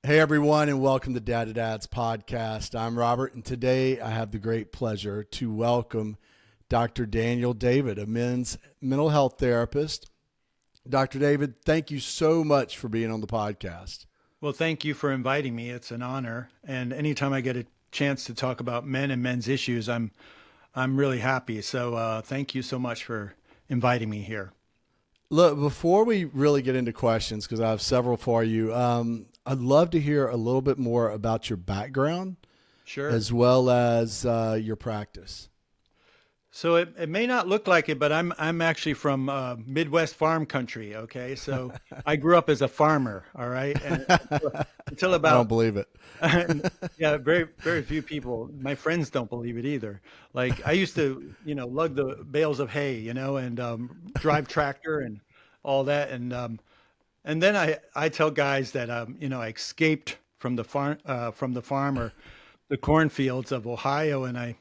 Hey everyone, and welcome to Dad to Dad's podcast. I'm Robert, and today I have the great pleasure to welcome Dr. Daniel David, a men's mental health therapist. Dr. David, thank you so much for being on the podcast. Well, thank you for inviting me. It's an honor. And anytime I get a chance to talk about men and men's issues, I'm really happy. So thank you so much for inviting me here. Look, before we really get into questions, because I have several for you, I'd love to hear a little bit more about your background Sure. as well as your practice. So it may not look like it, but I'm actually from Midwest farm country. Okay, so I grew up as a farmer. All right, and until I don't about believe it. yeah, very few people. My friends don't believe it either. Like I used to, lug the bales of hay, and drive tractor and all that, and then I tell guys that I escaped from the farm or the cornfields of Ohio, and I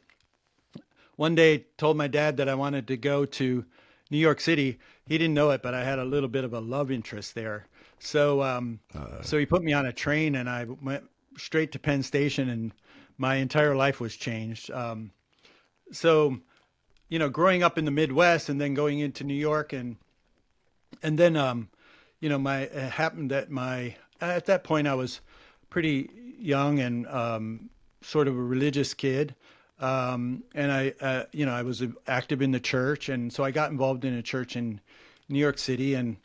one day told my dad that I wanted to go to New York City. He didn't know it, but I had a little bit of a love interest there. So he put me on a train, and I went straight to Penn Station, and my entire life was changed. Growing up in the Midwest and then going into New York, and then it happened that at that point I was pretty young and sort of a religious kid. And I was active in the church, and so I got involved in a church in New York City, and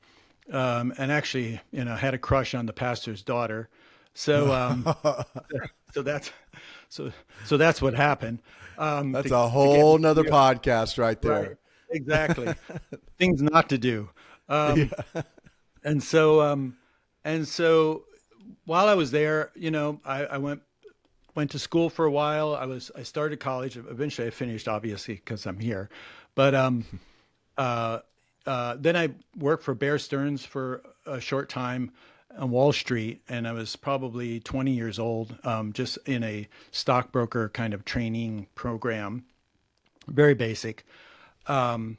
actually, had a crush on the pastor's daughter. So, so that's so that's what happened. That's a whole nother podcast right there. Right, exactly. Things not to do. Yeah. And so, while I was there, I went to school for a while. I started college. Eventually, I finished, obviously, because I'm here. But then I worked for Bear Stearns for a short time on Wall Street, and I was probably 20 years old, just in a stockbroker kind of training program, very basic. And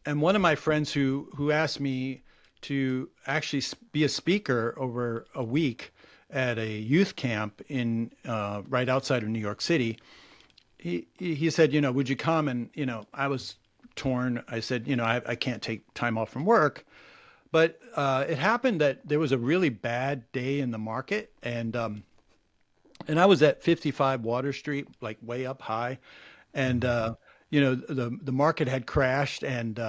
one of my friends who asked me to actually be a speaker over a week at a youth camp in right outside of New York City, he said, would you come? And I was torn. I said, I can't take time off from work, but it happened that there was a really bad day in the market, and I was at 55 Water Street, like way up high, and the market had crashed, and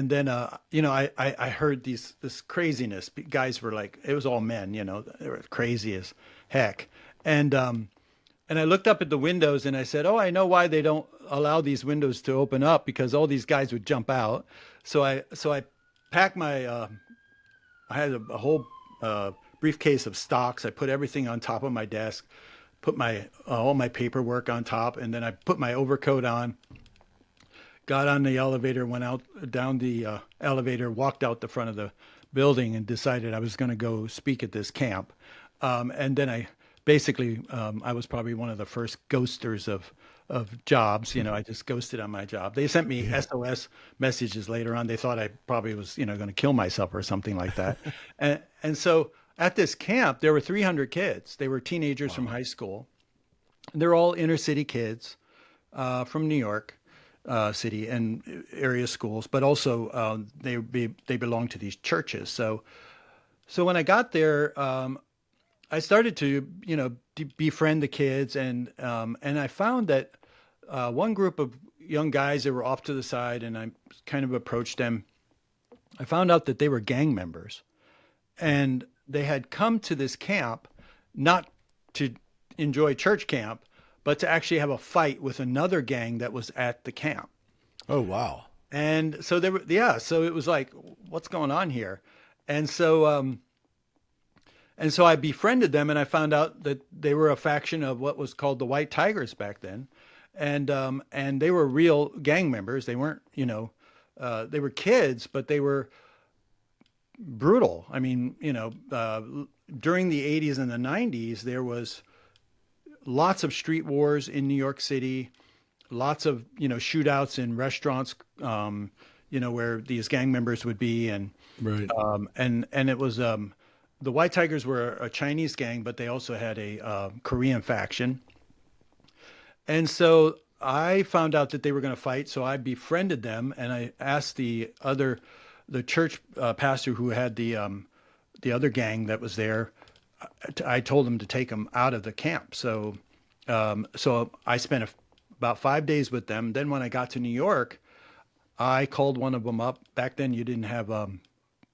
then, I heard this craziness. Guys were like, it was all men, they were crazy as heck. And I looked up at the windows and I said, oh, I know why they don't allow these windows to open up, because all these guys would jump out. So I packed I had a whole briefcase of stocks. I put everything on top of my desk, put all my paperwork on top, and then I put my overcoat on. Got on the elevator, went out down the elevator, walked out the front of the building, and decided I was going to go speak at this camp. And then I was probably one of the first ghosters of jobs. I just ghosted on my job. They sent me SOS messages later on. They thought I probably was, going to kill myself or something like that. And so at this camp, there were 300 kids. They were teenagers from high school. They're all inner city kids from New York. City and area schools, but also they belong to these churches. So when I got there, I started to befriend the kids, and I found that one group of young guys that were off to the side, and I kind of approached them. I found out that they were gang members, and they had come to this camp not to enjoy church camp, but to actually have a fight with another gang that was at the camp. Oh, wow. And so so it was like, what's going on here? And so I befriended them, and I found out that they were a faction of what was called the White Tigers back then. And they were real gang members. They weren't, they were kids, but they were brutal. I mean, during the 80s and the 90s, there was lots of street wars in New York City, lots of, shootouts in restaurants, where these gang members would be. And, right. and it was the White Tigers were a Chinese gang, but they also had a Korean faction. And so I found out that they were going to fight, so I befriended them, and I asked the church pastor who had the other gang that was there. I told him to take them out of the camp. So so I spent about 5 days with them. Then when I got to New York, I called one of them up. Back then, you didn't have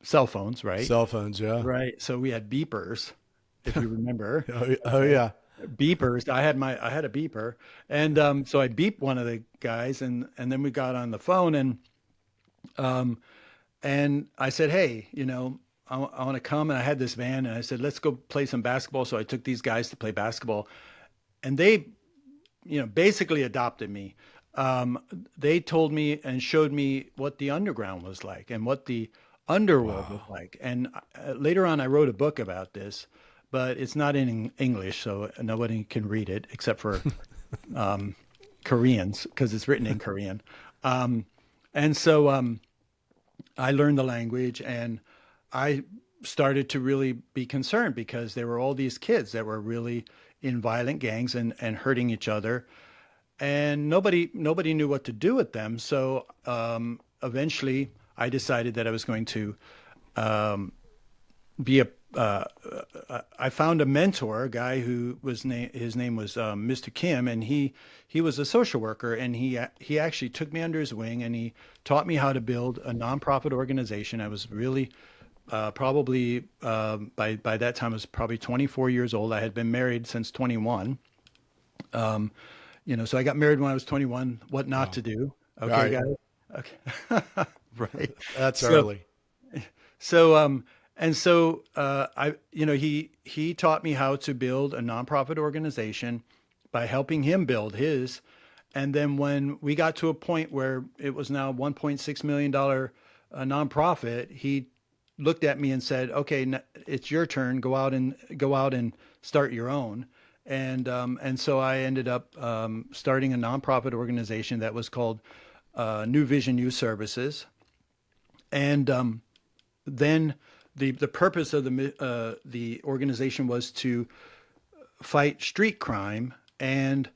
cell phones, right? Cell phones, yeah. Right. So we had beepers, if you remember. Oh yeah. Beepers. I had a beeper, and so I beeped one of the guys, and then we got on the phone, and I said, hey, I want to come, and I had this van, and I said, let's go play some basketball. So I took these guys to play basketball, and they, basically adopted me. They told me and showed me what the underground was like and what the underworld was like. And later on, I wrote a book about this, but it's not in English, so nobody can read it except for Koreans, because it's written in Korean. And so I learned the language, and I started to really be concerned because there were all these kids that were really in violent gangs and hurting each other, and nobody knew what to do with them. So eventually, I decided that I was going to be I found a mentor, a guy who his name was Mr. Kim, and he was a social worker, and he actually took me under his wing, and he taught me how to build a nonprofit organization. I was really probably by that time I was probably 24 years old. I had been married since 21. So I got married when I was 21. What not to do? Okay, Right. guys. Okay, right. That's So- early. So he taught me how to build a nonprofit organization by helping him build his. And then when we got to a point where it was now $1.6 million nonprofit, he looked at me and said, okay, it's your turn. Go out and start your own. And so I ended up starting a nonprofit organization that was called New Vision Youth Services. And then the purpose of the organization was to fight street crime, and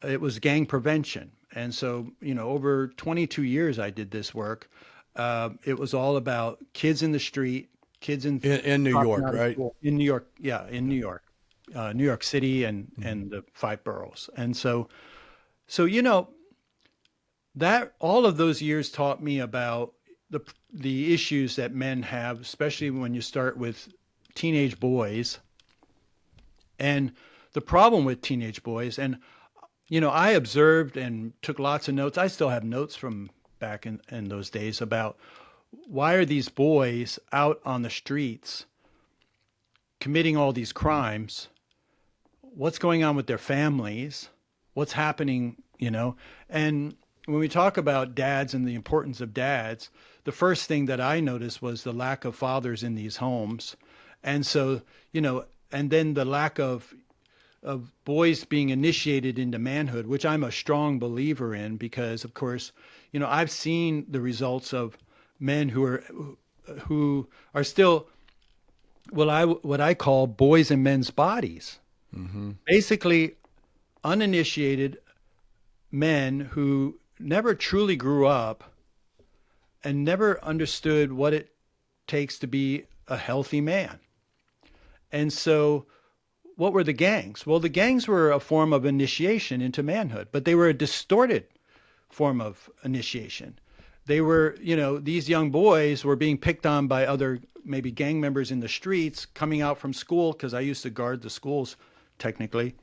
it was gang prevention. And so, over 22 years I did this work. It was all about kids in the street, kids in New York, dropping out of right? school. In New York, yeah, in New York, New York City, and the 5 boroughs. And so that all of those years taught me about the issues that men have, especially when you start with teenage boys, and the problem with teenage boys. And I observed and took lots of notes. I still have notes from back in those days about why are these boys out on the streets committing all these crimes? What's going on with their families? What's happening, And when we talk about dads and the importance of dads, the first thing that I noticed was the lack of fathers in these homes. And so, and then the lack of boys being initiated into manhood, which I'm a strong believer in, because of course, I've seen the results of men who are still what I call boys in men's bodies. Mm-hmm. Basically uninitiated men who never truly grew up and never understood what it takes to be a healthy man. And so what were the gangs? Well, the gangs were a form of initiation into manhood, but they were a distorted form of initiation. They were, these young boys were being picked on by other maybe gang members in the streets coming out from school, because I used to guard the schools technically.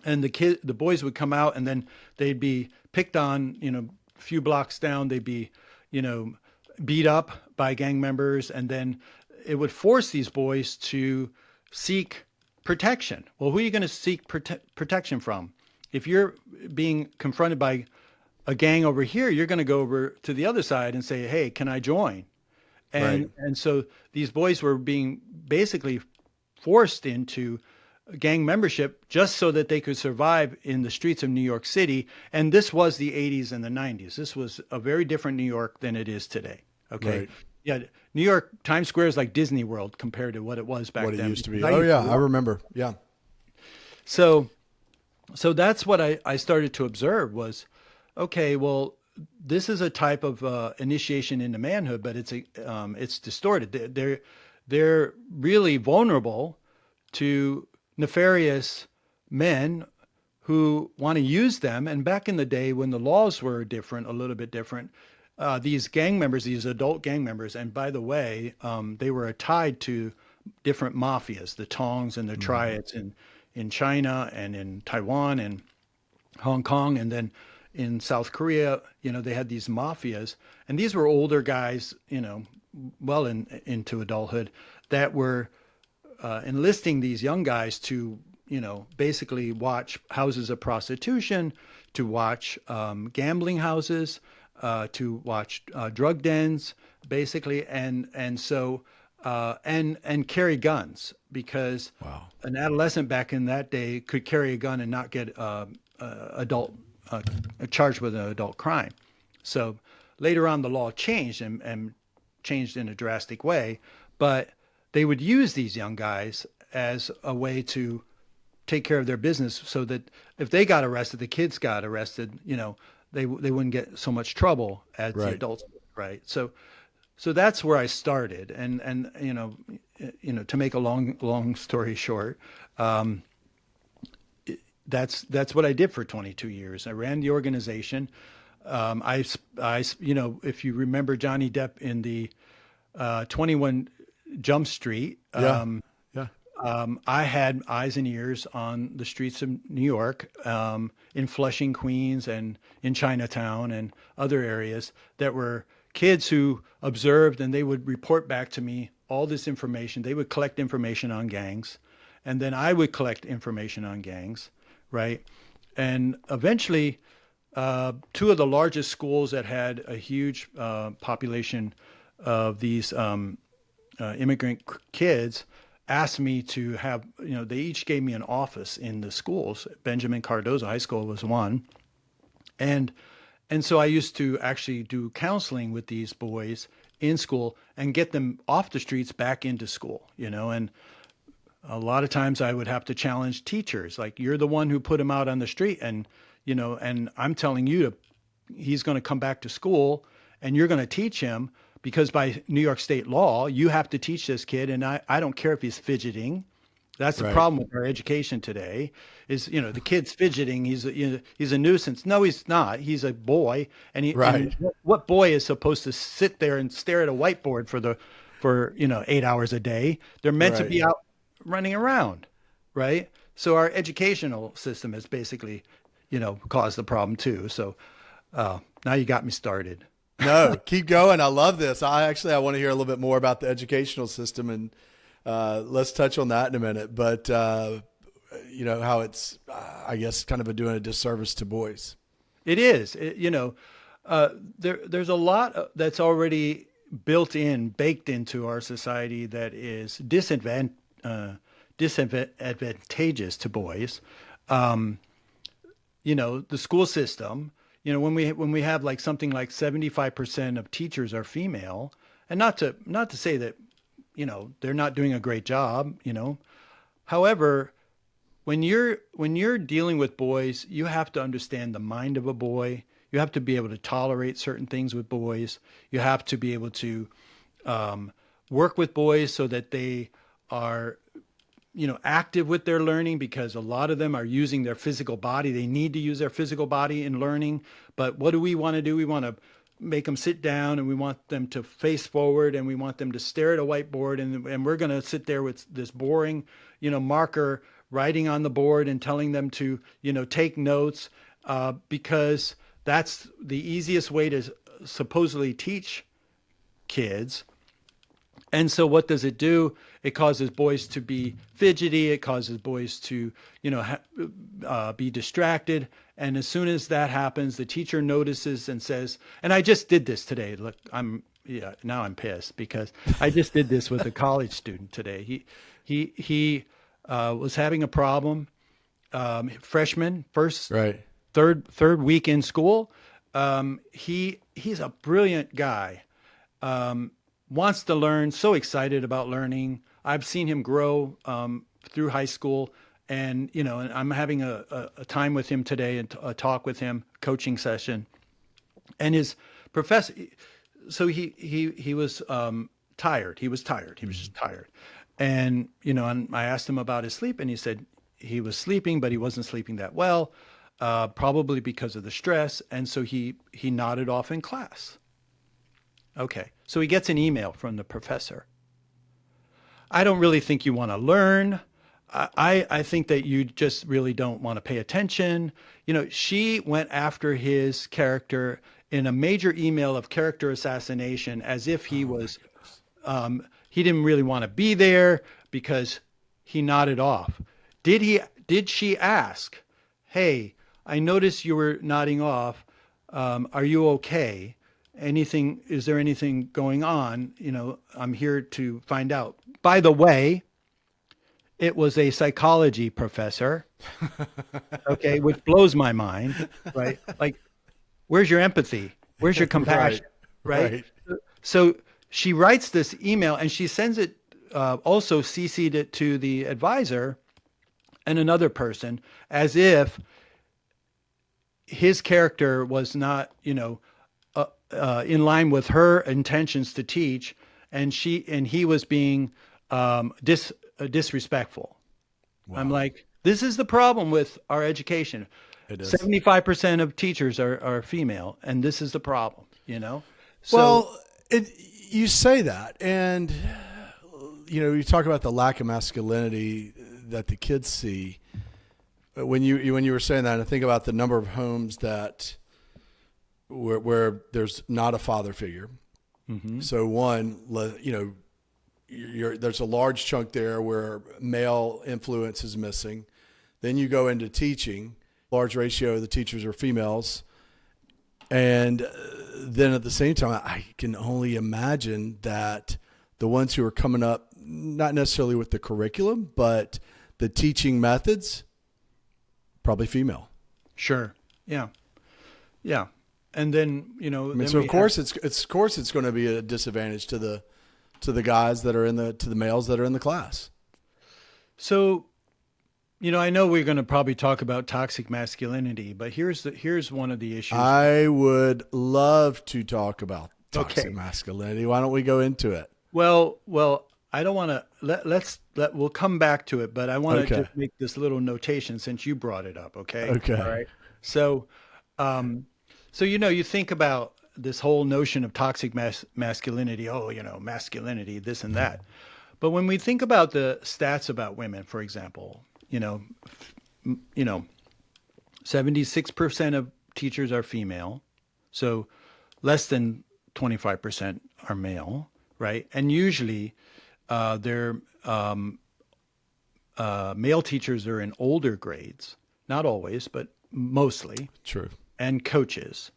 And the boys would come out, and then they'd be picked on, a few blocks down, they'd be, beat up by gang members. And then it would force these boys to seek protection. Well, who are you going to seek protection from? If you're being confronted by a gang over here, you're going to go over to the other side and say, hey, can I join? And, Right. and so these boys were being basically forced into gang membership just so that they could survive in the streets of New York City. And this was the 80s and the 90s. This was a very different New York than it is today. Okay. Right. Yeah, New York Times Square is like Disney World compared to what it was back What it then. used to be. I Oh used yeah, to I walk. remember. Yeah. So so that's what I started to observe was, okay, well, this is a type of initiation into manhood, but it's distorted. They're really vulnerable to nefarious men who want to use them. And back in the day when the laws were different, a little bit different, these gang members, these adult gang members, and by the way, they were tied to different mafias, the Tongs and the Hmm. Triads in China and in Taiwan and Hong Kong, and then in South Korea, they had these mafias, and these were older guys, well into adulthood, that were enlisting these young guys to, basically watch houses of prostitution, to watch gambling houses, to watch drug dens, basically, and carry guns because Wow. an adolescent back in that day could carry a gun and not get adult charged with an adult crime. So later on, the law changed and changed in a drastic way, but they would use these young guys as a way to take care of their business so that if they got arrested, the kids got arrested, they wouldn't get so much trouble as the Right. adults, right? So that's where I started, and to make a long story short, that's what I did for 22 years. I ran the organization. If you remember Johnny Depp in the 21 Jump Street, Yeah. Yeah. I had eyes and ears on the streets of New York, in Flushing, Queens, and in Chinatown and other areas that were kids who observed, and they would report back to me all this information. They would collect information on gangs, and then I would collect information on gangs, right? And eventually, two of the largest schools that had a huge population of these immigrant kids asked me to have, they each gave me an office in the schools. Benjamin Cardozo High School was one. And and so I used to actually do counseling with these boys in school and get them off the streets back into school, and a lot of times I would have to challenge teachers, like, you're the one who put him out on the street, and and I'm telling you to he's going to come back to school, and you're going to teach him, because by New York state law, you have to teach this kid. And I don't care if he's fidgeting. That's the Right. problem with our education today is, the kid's fidgeting. He's a nuisance. No, he's not. He's a boy. And Right. what boy is supposed to sit there and stare at a whiteboard for 8 hours a day? They're meant to Right. be out running around, right? So our educational system has basically, caused the problem too. So now you got me started. No, keep going. I love this. I want to hear a little bit more about the educational system, and let's touch on that in a minute. But how it's, I guess, kind of doing a disservice to boys. It is, there's a lot that's already baked into our society that is disadvantageous to boys. Um, the school system, when we have like something like 75% of teachers are female, and not to say that, they're not doing a great job, however, when you're dealing with boys, you have to understand the mind of a boy. You have to be able to tolerate certain things with boys. You have to be able to um, work with boys so that they are, active with their learning, because a lot of them are using their physical body. They need to use their physical body in learning. But what do we want to do? We want to make them sit down, and we want them to face forward, and we want them to stare at a whiteboard, and we're going to sit there with this boring, marker writing on the board and telling them to, take notes, because that's the easiest way to supposedly teach kids. And so what does it do? It causes boys to be fidgety. It causes boys to, be distracted. And as soon as that happens, the teacher notices and says, and I just did this today. Look, now I'm pissed because I just did this with a college student today. He was having a problem, freshman, first, Right. third week in school. He's a brilliant guy. wants to learn, so excited about learning. I've seen him grow through high school, and and I'm having a time with him today and a talk with him, coaching session, and his professor. So he was tired. He was tired. He was just tired, and and I asked him about his sleep, and he said he was sleeping, but he wasn't sleeping that well, probably because of the stress, and so he nodded off in class. Okay, so he gets an email from the professor. I don't really think you want to learn. I think that you just really don't want to pay attention. She went after his character in a major email of character assassination, as if he was, he didn't really want to be there because he nodded off. Did she ask, hey, I noticed you were nodding off. Are you okay? Is there anything going on? I'm here to find out. By the way, it was a psychology professor, okay, which blows my mind, right? Like, where's your empathy? Where's your compassion, right? So she writes this email and she sends it, also CC'd it to the advisor and another person, as if his character was not, in line with her intentions to teach, and he was being disrespectful. Wow. I'm like, this is the problem with our education. It is. 75% of teachers are female, and this is the problem. So, well, you say that, and you talk about the lack of masculinity that the kids see. When you were saying that, and I think about the number of homes that where there's not a father figure. Mm-hmm. So there's a large chunk there where male influence is missing. Then you go into teaching, large ratio of the teachers are females. And then at the same time, I can only imagine that the ones who are coming up, not necessarily with the curriculum, but the teaching methods, probably female. Sure. Yeah. Yeah. And then, so of course it's going to be a disadvantage to the guys that are to the males that are in the class. So, I know we're going to probably talk about toxic masculinity, but here's one of the issues. I would love to talk about toxic masculinity. Why don't we go into it? Well, I don't want to we'll come back to it, but I want to just make this little notation since you brought it up. Okay. Okay. All right. So, you think about this whole notion of toxic masculinity. Oh, masculinity, this and that. But when we think about the stats about women, for example, 76% of teachers are female, so less than 25% are male, right? And usually, they're male teachers are in older grades, not always, but mostly. True. And coaches.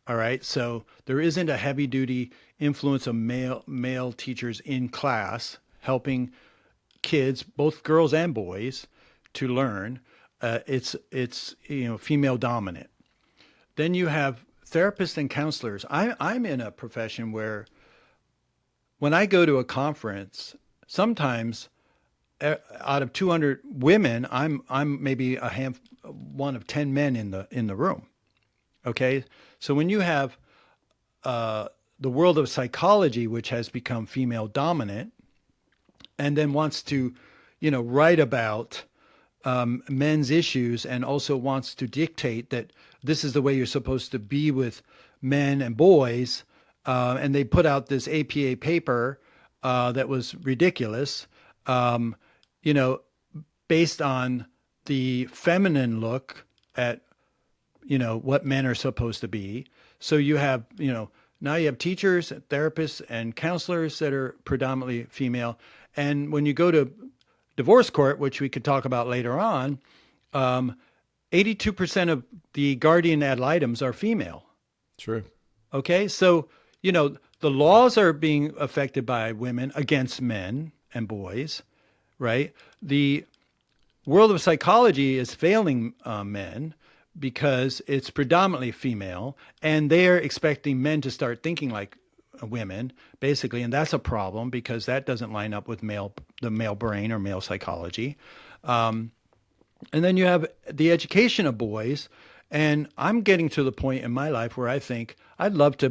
All right. So there isn't a heavy duty influence of male teachers in class helping kids, both girls and boys, to learn. It's female dominant. Then you have therapists and counselors. I'm in a profession where when I go to a conference, sometimes out of 200 women, I'm maybe one of 10 men in the room. Okay, so when you have the world of psychology, which has become female dominant, and then wants to, write about men's issues, and also wants to dictate that this is the way you're supposed to be with men and boys, and they put out this APA paper that was ridiculous, based on the feminine look at what men are supposed to be. So you have, now you have teachers, therapists, and counselors that are predominantly female. And when you go to divorce court, which we could talk about later on, 82% of the guardian ad litems are female. True. Okay. So, the laws are being affected by women against men and boys, right? The world of psychology is failing men, because it's predominantly female, and they're expecting men to start thinking like women, basically, and that's a problem because that doesn't line up with the male brain or male psychology. And then you have the education of boys, and I'm getting to the point in my life where I think I'd love to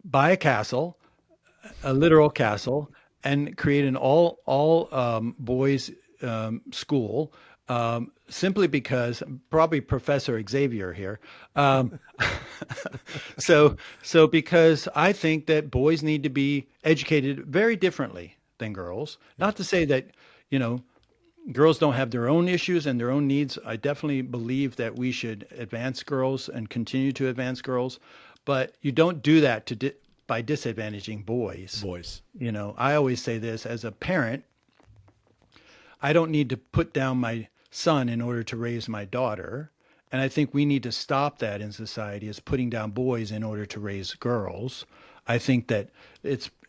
buy a castle, a literal castle, and create an all boys school. Simply because probably Professor Xavier here. Um, so because I think that boys need to be educated very differently than girls. Not to say that, you know, girls don't have their own issues and their own needs. I definitely believe that we should advance girls and continue to advance girls, but you don't do that by disadvantaging boys. Boys. You know, I always say this as a parent, I don't need to put down my son in order to raise my daughter. And I think we need to stop that in society as putting down boys in order to raise girls. I think that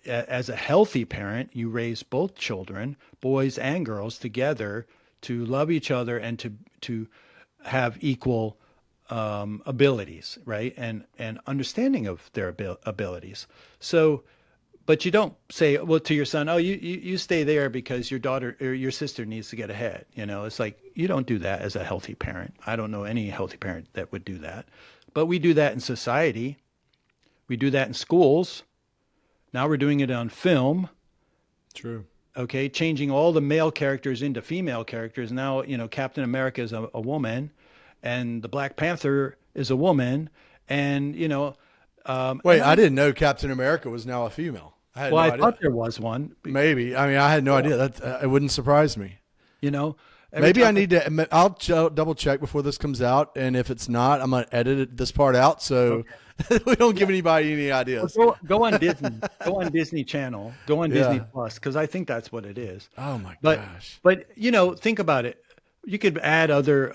as a healthy parent, you raise both children, boys and girls, together to love each other and to have equal abilities, right? And understanding of their abilities. So, but you don't say, well, to your son, oh, you stay there because your daughter or your sister needs to get ahead. You know, it's like, you don't do that as a healthy parent. I don't know any healthy parent that would do that. But we do that in society. We do that in schools. Now we're doing it on film. True. Okay, changing all the male characters into female characters. Now, you know, Captain America is a woman, and the Black Panther is a woman, and you know. Wait, I didn't know Captain America was now a female. I had Well, no I idea. thought there was one. Maybe. I mean, I had no idea. That it wouldn't surprise me. You know, Maybe I need to. I'll double check before this comes out, and if it's not, I'm gonna edit this part out so we don't give anybody any ideas. Go on Disney. Go on Disney Channel. Go on Disney Plus, because I think that's what it is. Oh my But gosh! but you know, think about it. You could add other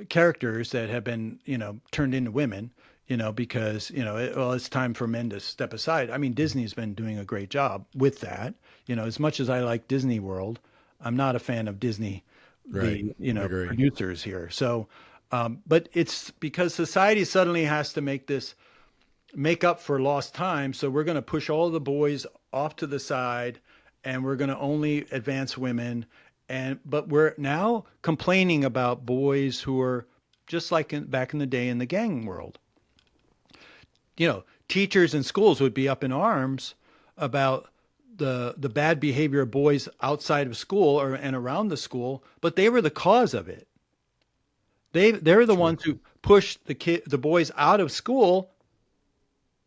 characters that have been, you know, turned into women. You know, because, you know, it's time for men to step aside. I mean, Disney's been doing a great job with that. You know, as much as I like Disney World, I'm not a fan of Disney, Right. you know, Agree. producers here. So, but it's because society suddenly has to make up for lost time. So we're going to push all the boys off to the side, and we're going to only advance women. But we're now complaining about boys who are just like back in the day in the gang world. You know, teachers in schools would be up in arms about the bad behavior of boys outside of school and around the school, but they were the cause of it. They're the ones who pushed the boys out of school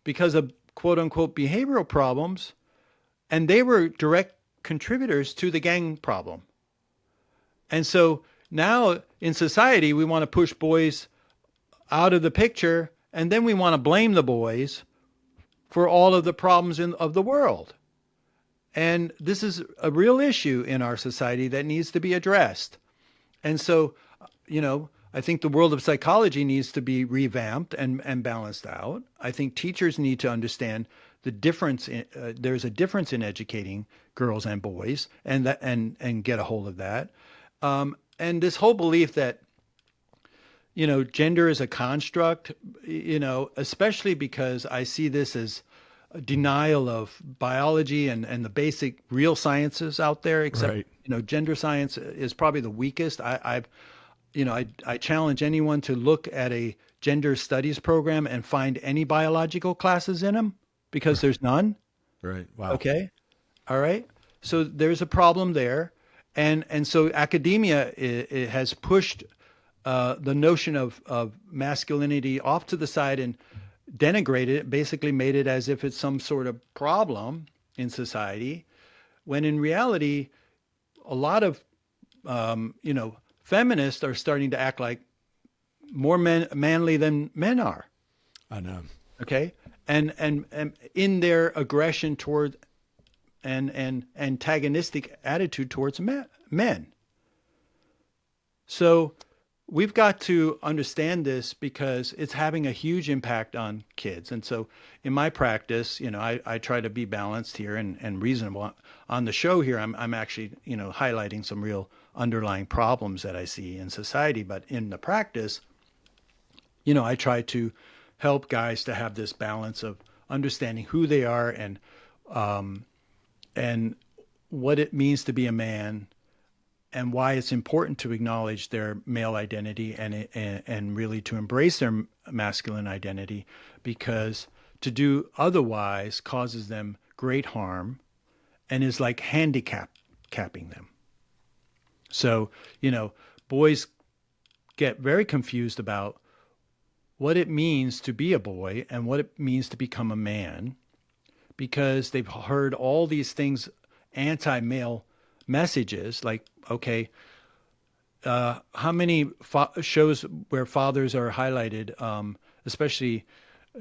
because of quote unquote behavioral problems, and they were direct contributors to the gang problem. And so now in society, we want to push boys out of the picture, and then we want to blame the boys for all of the problems of the world. And this is a real issue in our society that needs to be addressed. And so, you know, I think the world of psychology needs to be revamped and balanced out. I think teachers need to understand the difference. There's a difference in educating girls and boys, and get a hold of that. And this whole belief that, you know, gender is a construct, you know, especially because I see this as a denial of biology and the basic real sciences out there, except, Right. you know, gender science is probably the weakest. I challenge anyone to look at a gender studies program and find any biological classes in them, because there's none. Right. Wow. Okay. All right. So there's a problem there. And so academia it has pushed the notion of masculinity off to the side and denigrated it, basically made it as if it's some sort of problem in society, when in reality, a lot of, feminists are starting to act like more manly than men are. I know. Okay. And in their aggression toward and antagonistic attitude towards men. So we've got to understand this because it's having a huge impact on kids. And so in my practice, you know, I try to be balanced here and reasonable. On the show here, I'm actually, you know, highlighting some real underlying problems that I see in society. But in the practice, you know, I try to help guys to have this balance of understanding who they are and what it means to be a man, and why it's important to acknowledge their male identity and really to embrace their masculine identity, because to do otherwise causes them great harm and is like handicapping them. So, boys get very confused about what it means to be a boy and what it means to become a man, because they've heard all these things, anti-male messages, like, okay, how many shows where fathers are highlighted, especially,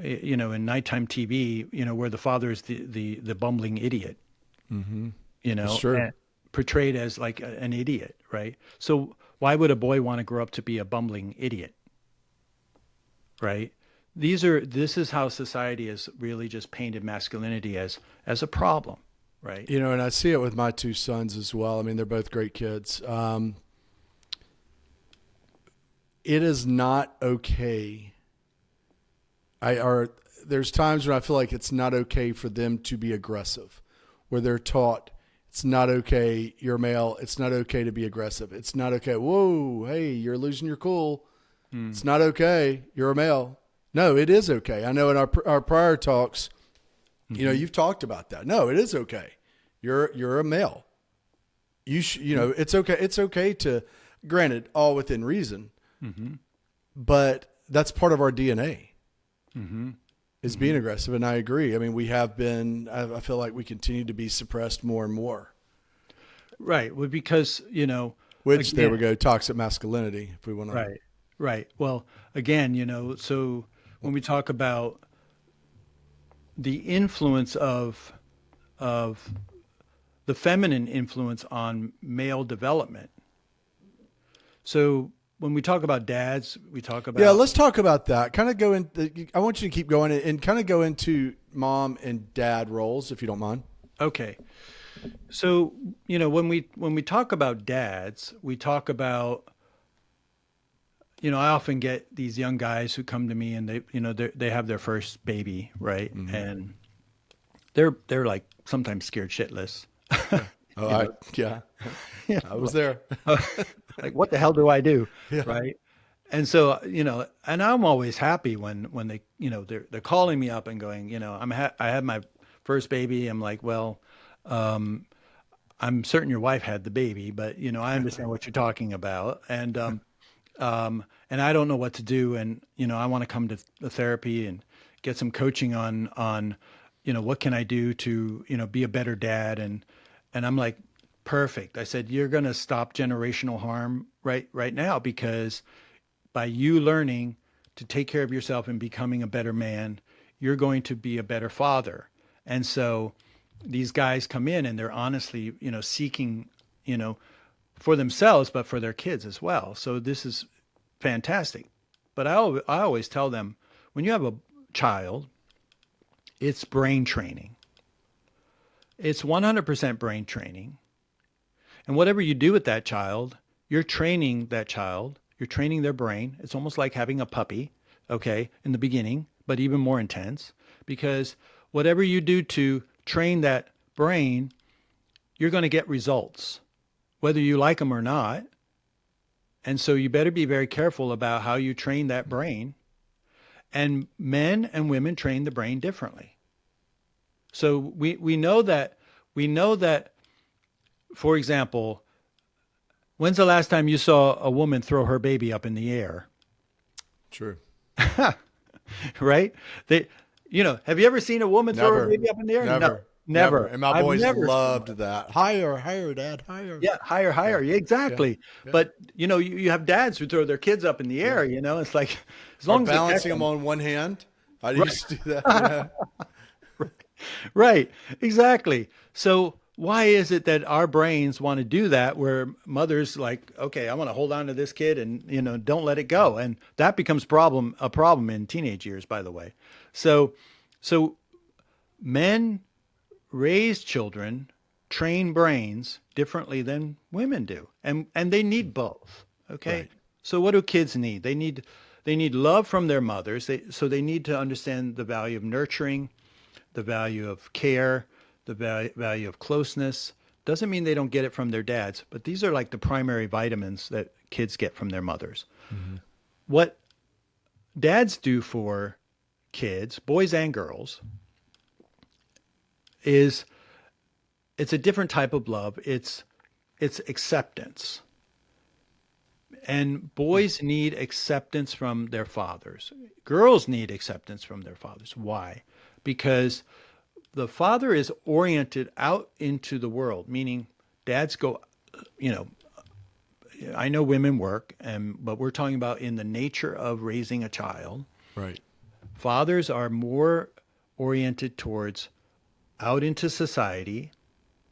in nighttime TV, where the father is the bumbling idiot, Mm-hmm. That's true. and portrayed as like an idiot, right? So why would a boy want to grow up to be a bumbling idiot, right? This is how society has really just painted masculinity as a problem, right? And I see it with my two sons as well. I mean, they're both great kids. It is not okay. There's times when I feel like it's not okay for them to be aggressive, where they're taught it's not okay. You're male. It's not okay to be aggressive. It's not okay. Whoa, hey, you're losing your cool. It's not okay. You're a male. No, it is okay. I know in our prior talks, you've talked about that. No, it is okay. You're a male. It's okay. It's okay to, granted, all within reason, but that's part of our DNA is being aggressive. And I agree. I mean, we have been, I feel like we continue to be suppressed more and more. Right. Well, because, Which, again, there we go, toxic masculinity, if we want to. Right. Right. Well, again, so when we talk about the influence of the feminine influence on male development. So when we talk about dads, we talk about... Yeah, let's talk about that. Kind of go in. I want you to keep going and kind of go into mom and dad roles, if you don't mind. Okay. So, when we talk about dads, we talk about, I often get these young guys who come to me and they have their first baby, right? Mm-hmm. And they're like sometimes scared shitless. Yeah. I was there. Like, what the hell do I do? Yeah. Right. And so, and I'm always happy when they, they're calling me up and going, I had my first baby. I'm like, well, I'm certain your wife had the baby, but I understand what you're talking about. And I don't know what to do. And, I want to come to the therapy and get some coaching on, what can I do to, be a better dad? And I'm like, perfect. I said, you're going to stop generational harm right now, because by you learning to take care of yourself and becoming a better man, you're going to be a better father. And so these guys come in and they're honestly, seeking, for themselves, but for their kids as well. So this is fantastic. But I always tell them, when you have a child, it's brain training. It's 100% brain training. And whatever you do with that child, you're training that child. You're training their brain. It's almost like having a puppy, okay, in the beginning, but even more intense, because whatever you do to train that brain, you're going to get results, whether you like them or not. And so you better be very careful about how you train that brain. And men and women train the brain differently. So we know that, for example, when's the last time you saw a woman throw her baby up in the air? True. Right? Have you ever seen a woman throw her baby up in the air? Never. No, never. And my boys loved that. Higher, Dad, higher. Yeah, higher. Yeah, exactly. Yeah. But, you have dads who throw their kids up in the air, it's like, as long as balancing them on one hand. I used to do that. Yeah. Right. Exactly. So why is it that our brains want to do that, where mothers like, okay, I want to hold on to this kid and, don't let it go. And that becomes a problem in teenage years, by the way. So men raise children, train brains differently than women do. And they need both. Okay. Right. So what do kids need? They need love from their mothers. So they need to understand the value of nurturing. the value of care, the value of closeness. Doesn't mean they don't get it from their dads, but these are like the primary vitamins that kids get from their mothers. Mm-hmm. What dads do for kids, boys and girls, is it's a different type of love. It's acceptance. And boys need acceptance from their fathers. Girls need acceptance from their fathers. Why? Because the father is oriented out into the world, meaning dads go, I know women work, but we're talking about in the nature of raising a child. Right. Fathers are more oriented towards out into society,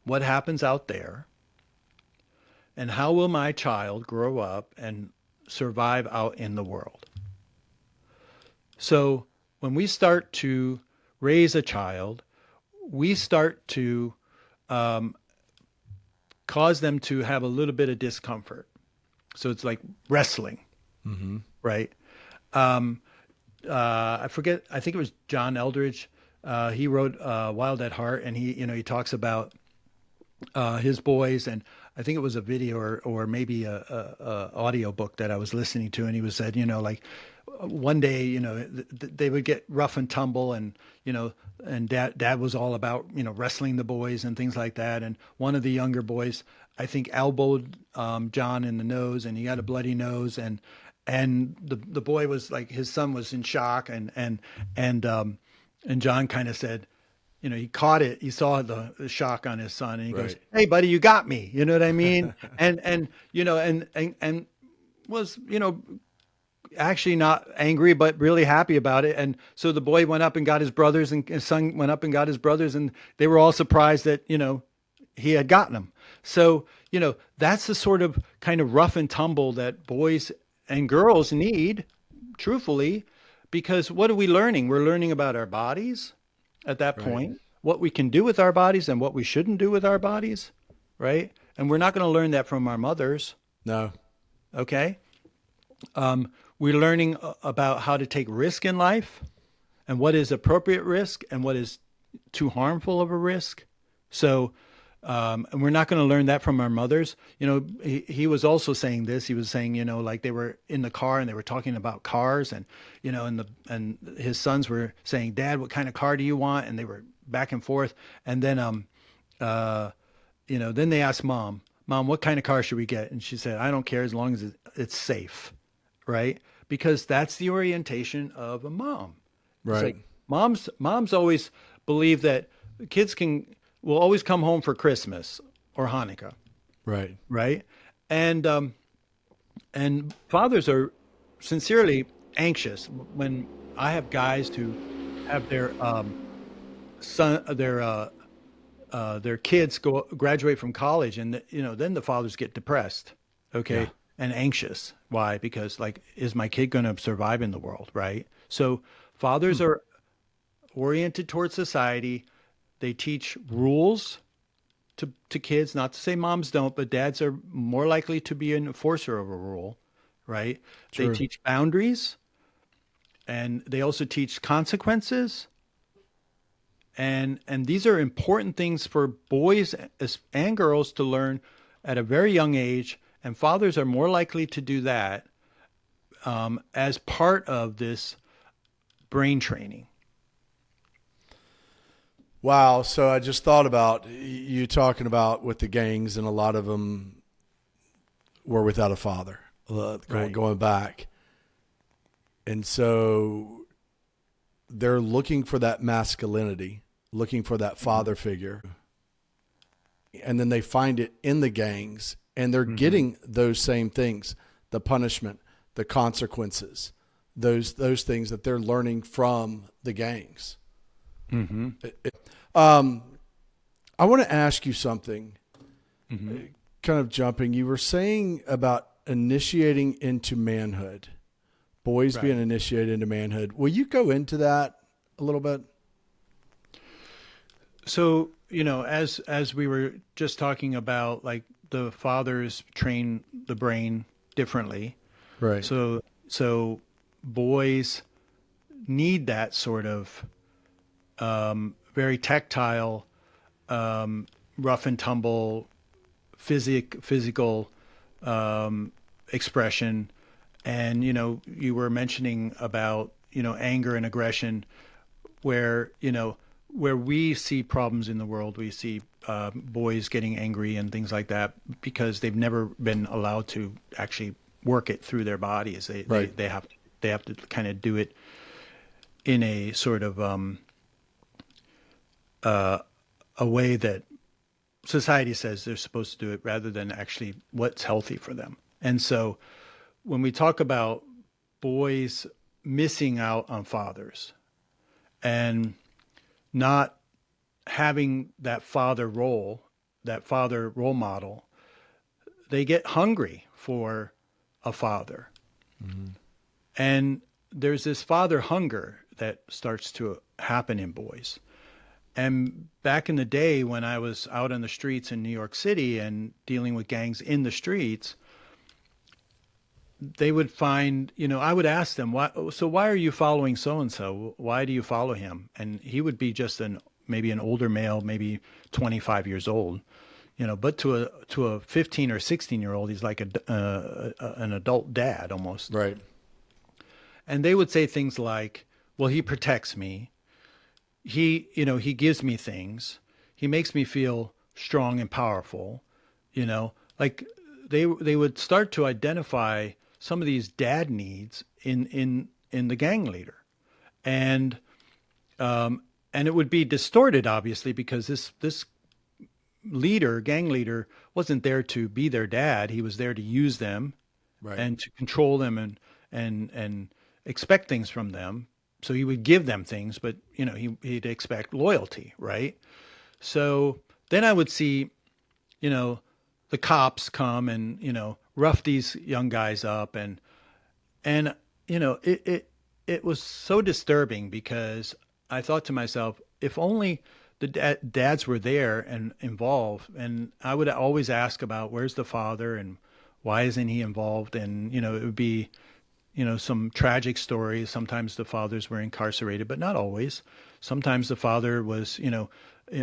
what happens out there, and how will my child grow up and survive out in the world. So when we start to raise a child, we start to cause them to have a little bit of discomfort. So it's like wrestling, Mm-hmm. right? I forget, I think it was John Eldridge. He wrote Wild at Heart, and he talks about his boys, and I think it was a video or maybe a audio book that I was listening to, and he was said, like one day, they would get rough and tumble, and and dad was all about wrestling the boys and things like that, and one of the younger boys, I think, elbowed John in the nose, and he had a bloody nose, and the boy was like, his son was in shock, and John kind of said, he caught it. He saw the shock on his son, and he goes, "Hey, buddy, you got me." You know what I mean? and was actually not angry, but really happy about it. And so the boy went up and got his brothers, and his son went up and got his brothers, and they were all surprised that he had gotten them. So that's the sort of kind of rough and tumble that boys and girls need, truthfully, because what are we learning? We're learning about our bodies. At that point, what we can do with our bodies and what we shouldn't do with our bodies, right? And we're not going to learn that from our mothers. No. Okay? We're learning about how to take risk in life and what is appropriate risk and what is too harmful of a risk. So, and we're not going to learn that from our mothers. He was also saying this. He was saying, like they were in the car and they were talking about cars, and and his sons were saying, "Dad, what kind of car do you want?" And they were back and forth. And then then they asked Mom, "What kind of car should we get?" And she said, "I don't care as long as it's safe," right? Because that's the orientation of a mom. Right. It's like moms always believe that kids will always come home for Christmas or Hanukkah. Right. Right. And fathers are sincerely anxious when I have guys who have their kids graduate from college, and then the fathers get depressed. Okay. Yeah. And anxious. Why? Because is my kid going to survive in the world? Right. So fathers are oriented towards society. They teach rules to kids, not to say moms don't, but dads are more likely to be an enforcer of a rule, right? True. They teach boundaries, and they also teach consequences. And these are important things for boys and girls to learn at a very young age, and fathers are more likely to do that as part of this brain training. Wow. So I just thought about you talking about with the gangs, and a lot of them were without a father, going back. And so they're looking for that masculinity, looking for that father figure. And then they find it in the gangs, and they're getting those same things, the punishment, the consequences, those things that they're learning from the gangs. Mm-hmm. I want to ask you something, kind of jumping. You were saying about initiating into manhood, boys being initiated into manhood. Will you go into that a little bit? So, as we were just talking about, like the fathers train the brain differently. Right. So boys need that sort of very tactile, rough and tumble, physical expression. And, you were mentioning about, anger and aggression, where, where we see problems in the world, we see boys getting angry and things like that because they've never been allowed to actually work it through their bodies. Right. They have to kind of do it in a sort of a way that society says they're supposed to do it rather than actually what's healthy for them. And so when we talk about boys missing out on fathers and not having that father role model, they get hungry for a father. Mm-hmm. And there's this father hunger that starts to happen in boys. And back in the day when I was out on the streets in New York City and dealing with gangs in the streets, they would find, I would ask them, why are you following so-and-so? Why do you follow him? And he would be just maybe an older male, maybe 25 years old, but to a 15 or 16-year-old, he's like an adult dad almost. Right. And they would say things like, well, he protects me. He gives me things. He makes me feel strong and powerful, like they would start to identify some of these dad needs in the gang leader. And it would be distorted, obviously, because this gang leader wasn't there to be their dad. He was there to use them, right, and to control them and expect things from them. So he would give them things, but he'd expect loyalty, right? So then I would see, the cops come and rough these young guys up, and it was so disturbing because I thought to myself, if only the dads were there and involved, and I would always ask about where's the father and why isn't he involved, and it would be some tragic stories. Sometimes the fathers were incarcerated, but not always. Sometimes the father was,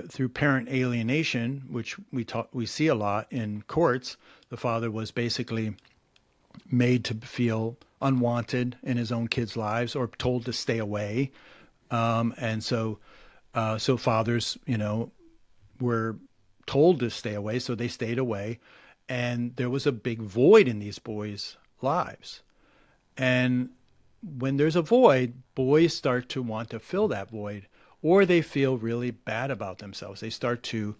through parent alienation, which we see a lot in courts. The father was basically made to feel unwanted in his own kids' lives or told to stay away. And so fathers, were told to stay away, so they stayed away. And there was a big void in these boys' lives. And when there's a void, boys start to want to fill that void, or they feel really bad about themselves. They start to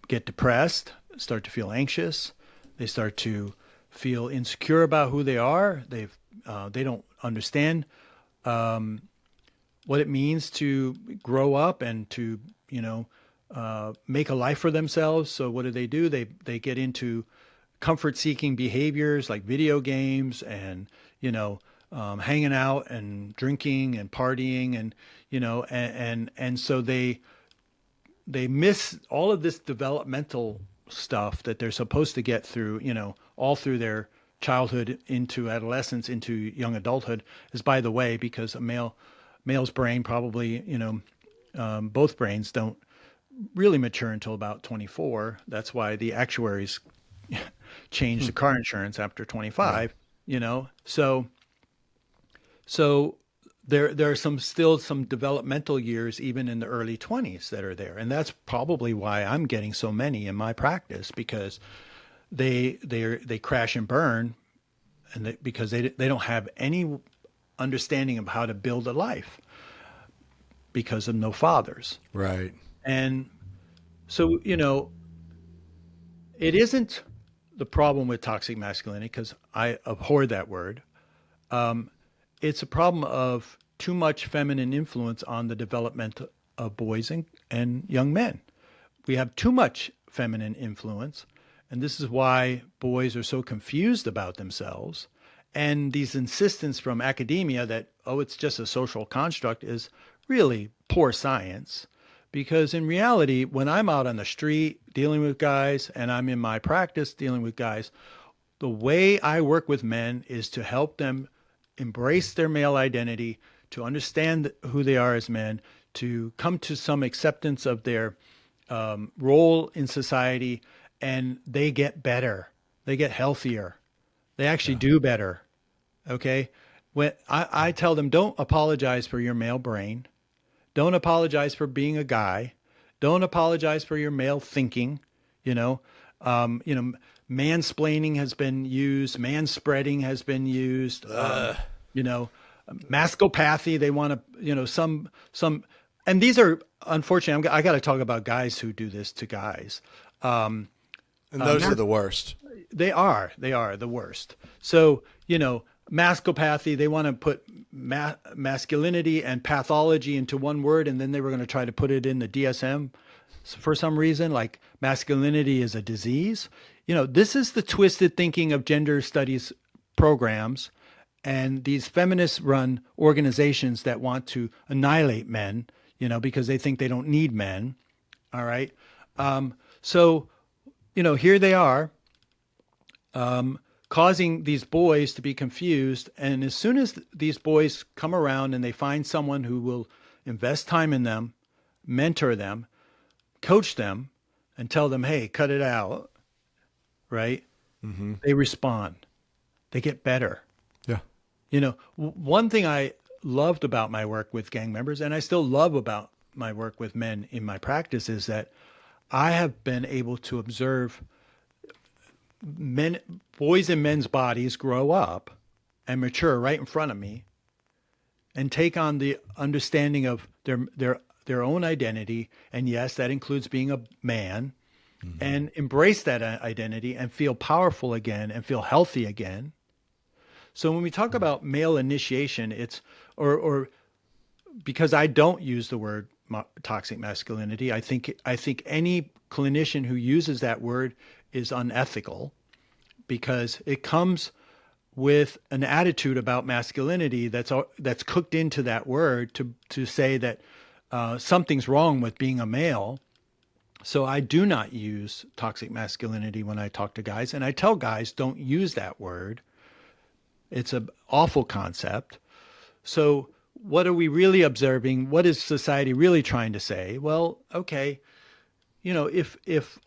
get depressed, start to feel anxious. They start to feel insecure about who they are. They don't understand what it means to grow up and to make a life for themselves. So what do? They get into comfort-seeking behaviors like video games and hanging out and drinking and partying, and and so they miss all of this developmental stuff that they're supposed to get through, all through their childhood into adolescence into young adulthood. Is, by the way, because a male's brain probably, both brains don't really mature until about 24. That's why the actuaries change the car insurance after 25, so there are still some developmental years even in the early 20s that are there. And that's probably why I'm getting so many in my practice, because they crash and burn, and because they don't have any understanding of how to build a life because of no fathers. Right. And so, it isn't the problem with toxic masculinity, because I abhor that word. It's a problem of too much feminine influence on the development of boys and young men. We have too much feminine influence, and this is why boys are so confused about themselves. And these insistence from academia that, it's just a social construct, is really poor science. Because in reality, when I'm out on the street dealing with guys, and I'm in my practice dealing with guys, the way I work with men is to help them embrace their male identity, to understand who they are as men, to come to some acceptance of their role in society, and they get better. They get healthier. They actually do better. Okay. When I tell them, don't apologize for your male brain. Don't apologize for being a guy. Don't apologize for your male thinking. You know, mansplaining has been used. Manspreading has been used. Masculopathy. They want to, some, and these are, unfortunately, I got to talk about guys who do this to guys. And those are the worst. They are the worst. So, masculopathy, they want to put masculinity and pathology into one word, and then they were going to try to put it in the DSM for some reason, like masculinity is a disease. This is the twisted thinking of gender studies programs and these feminist run organizations that want to annihilate men, because they think they don't need men. All right. So, here they are, causing these boys to be confused. And as soon as these boys come around and they find someone who will invest time in them, mentor them, coach them, and tell them, hey, cut it out, right? Mm-hmm. They respond. They get better. Yeah. One thing I loved about my work with gang members, and I still love about my work with men in my practice, is that I have been able to observe boys in men's bodies grow up and mature right in front of me and take on the understanding of their own identity. And yes, that includes being a man, and embrace that identity and feel powerful again and feel healthy again. So when we talk about male initiation, it's, or because I don't use the word toxic masculinity, I think any clinician who uses that word is unethical, because it comes with an attitude about masculinity that's cooked into that word to say that something's wrong with being a male. So I do not use toxic masculinity when I talk to guys, and I tell guys, don't use that word. It's an awful concept. So what are we really observing? What is society really trying to say? Well, okay, if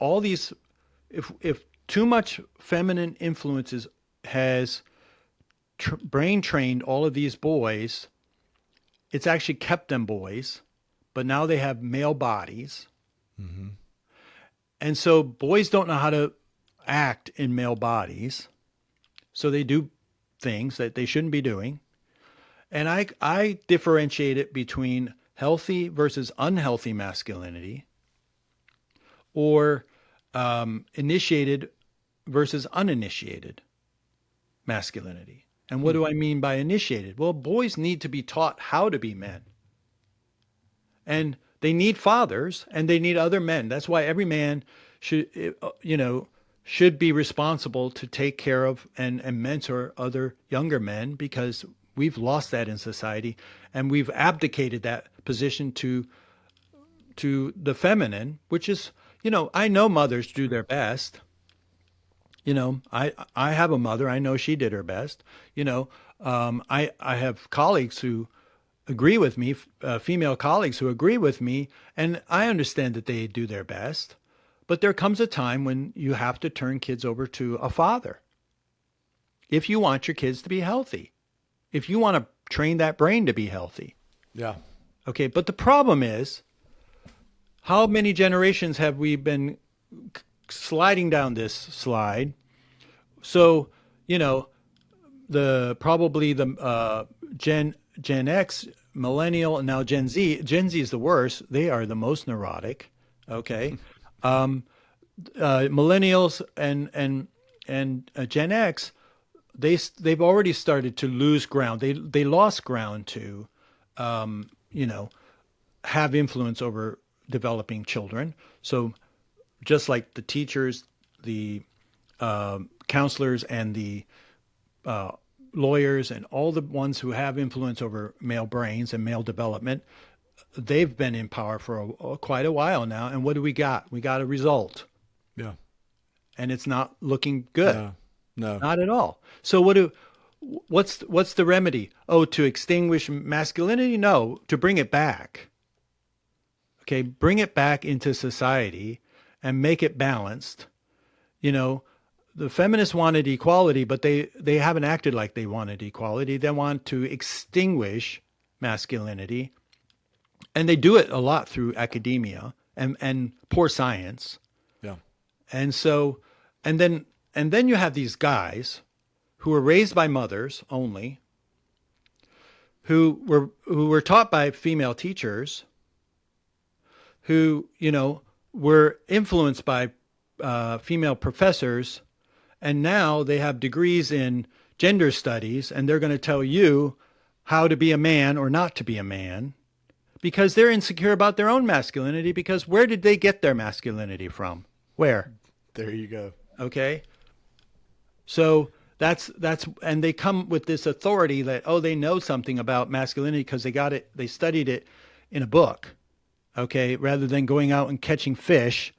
too much feminine influences has brain trained all of these boys, it's actually kept them boys, but now they have male bodies. Mm-hmm. And so boys don't know how to act in male bodies. So they do things that they shouldn't be doing. And I differentiate it between healthy versus unhealthy masculinity, or initiated versus uninitiated masculinity. And what do I mean by initiated? Well, boys need to be taught how to be men. And they need fathers and they need other men. That's why every man should be responsible to take care of and mentor other younger men, because we've lost that in society and we've abdicated that position to the feminine, which is, I know mothers do their best. I have a mother. I know she did her best. I have colleagues who agree with me, female colleagues who agree with me, and I understand that they do their best. But there comes a time when you have to turn kids over to a father if you want your kids to be healthy, if you want to train that brain to be healthy. Yeah. Okay, but the problem is, how many generations have we been sliding down this slide? So, probably the Gen X, millennial, and now Gen Z. Gen Z is the worst. They are the most neurotic. Okay. Millennials and Gen X, they've already started to lose ground. They lost ground to, have influence over developing children. So just like the teachers, the counselors, and the lawyers, and all the ones who have influence over male brains and male development, they've been in power for quite a while now. And what do we got? We got a result. Yeah. And it's not looking good. No. Not at all. So what's the remedy? Oh, to extinguish masculinity? No, to bring it back. Okay, bring it back into society and make it balanced. You know, the feminists wanted equality, but they haven't acted like they wanted equality. They want to extinguish masculinity, and they do it a lot through academia and poor science. Yeah. And so, and then you have these guys who were raised by mothers only, who were taught by female teachers, who were influenced by female professors, and now they have degrees in gender studies, and they're going to tell you how to be a man or not to be a man because they're insecure about their own masculinity. Because where did they get their masculinity from? Where? There you go. Okay. So that's and they come with this authority that, oh, they know something about masculinity because they studied it in a book. Okay, rather than going out and catching fish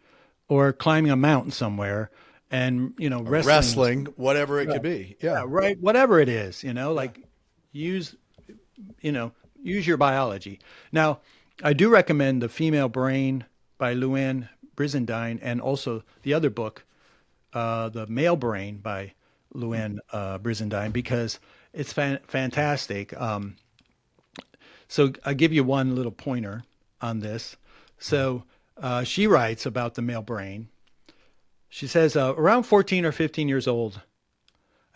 or climbing a mountain somewhere and wrestling, whatever it could be. Yeah. Right, whatever it is, like use your biology. Now, I do recommend The Female Brain by Luann Brizendine, and also the other book, The Male Brain by Luann Brizendine, because it's fantastic. So I'll give you one little pointer on this. So she writes about the male brain. She says, around 14 or 15 years old,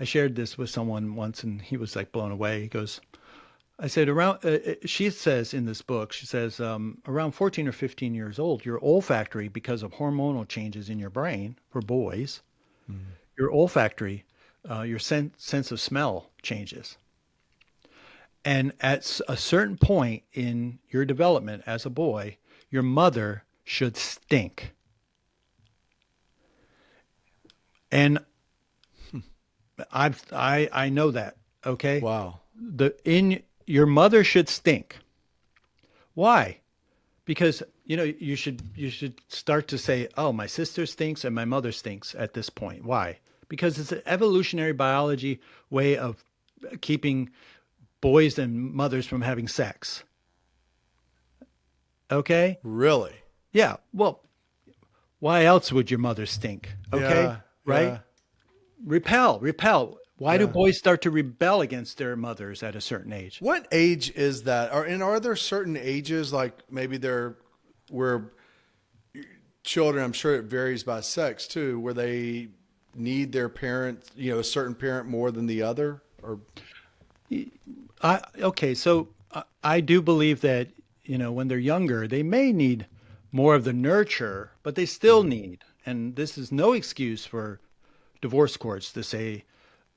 I shared this with someone once and he was like blown away. He goes, I said, she says in this book, she says, around 14 or 15 years old, your olfactory, because of hormonal changes in your brain for boys, your olfactory, your sense of smell changes. And at a certain point in your development as a boy, your mother should stink. And I know that. Okay. Wow. Your mother should stink. Why? Because you should start to say, oh, my sister stinks and my mother stinks at this point. Why? Because it's an evolutionary biology way of keeping boys and mothers from having sex. Okay? Really? Yeah. Well, why else would your mother stink? Okay? Yeah, right? yeah. Repel. Why do boys start to rebel against their mothers at a certain age? What age is that? Are there certain ages, like maybe where children, I'm sure it varies by sex too, where they need their parent, a certain parent more than the other? Or so I do believe that, when they're younger, they may need more of the nurture, but they still need, and this is no excuse for divorce courts to say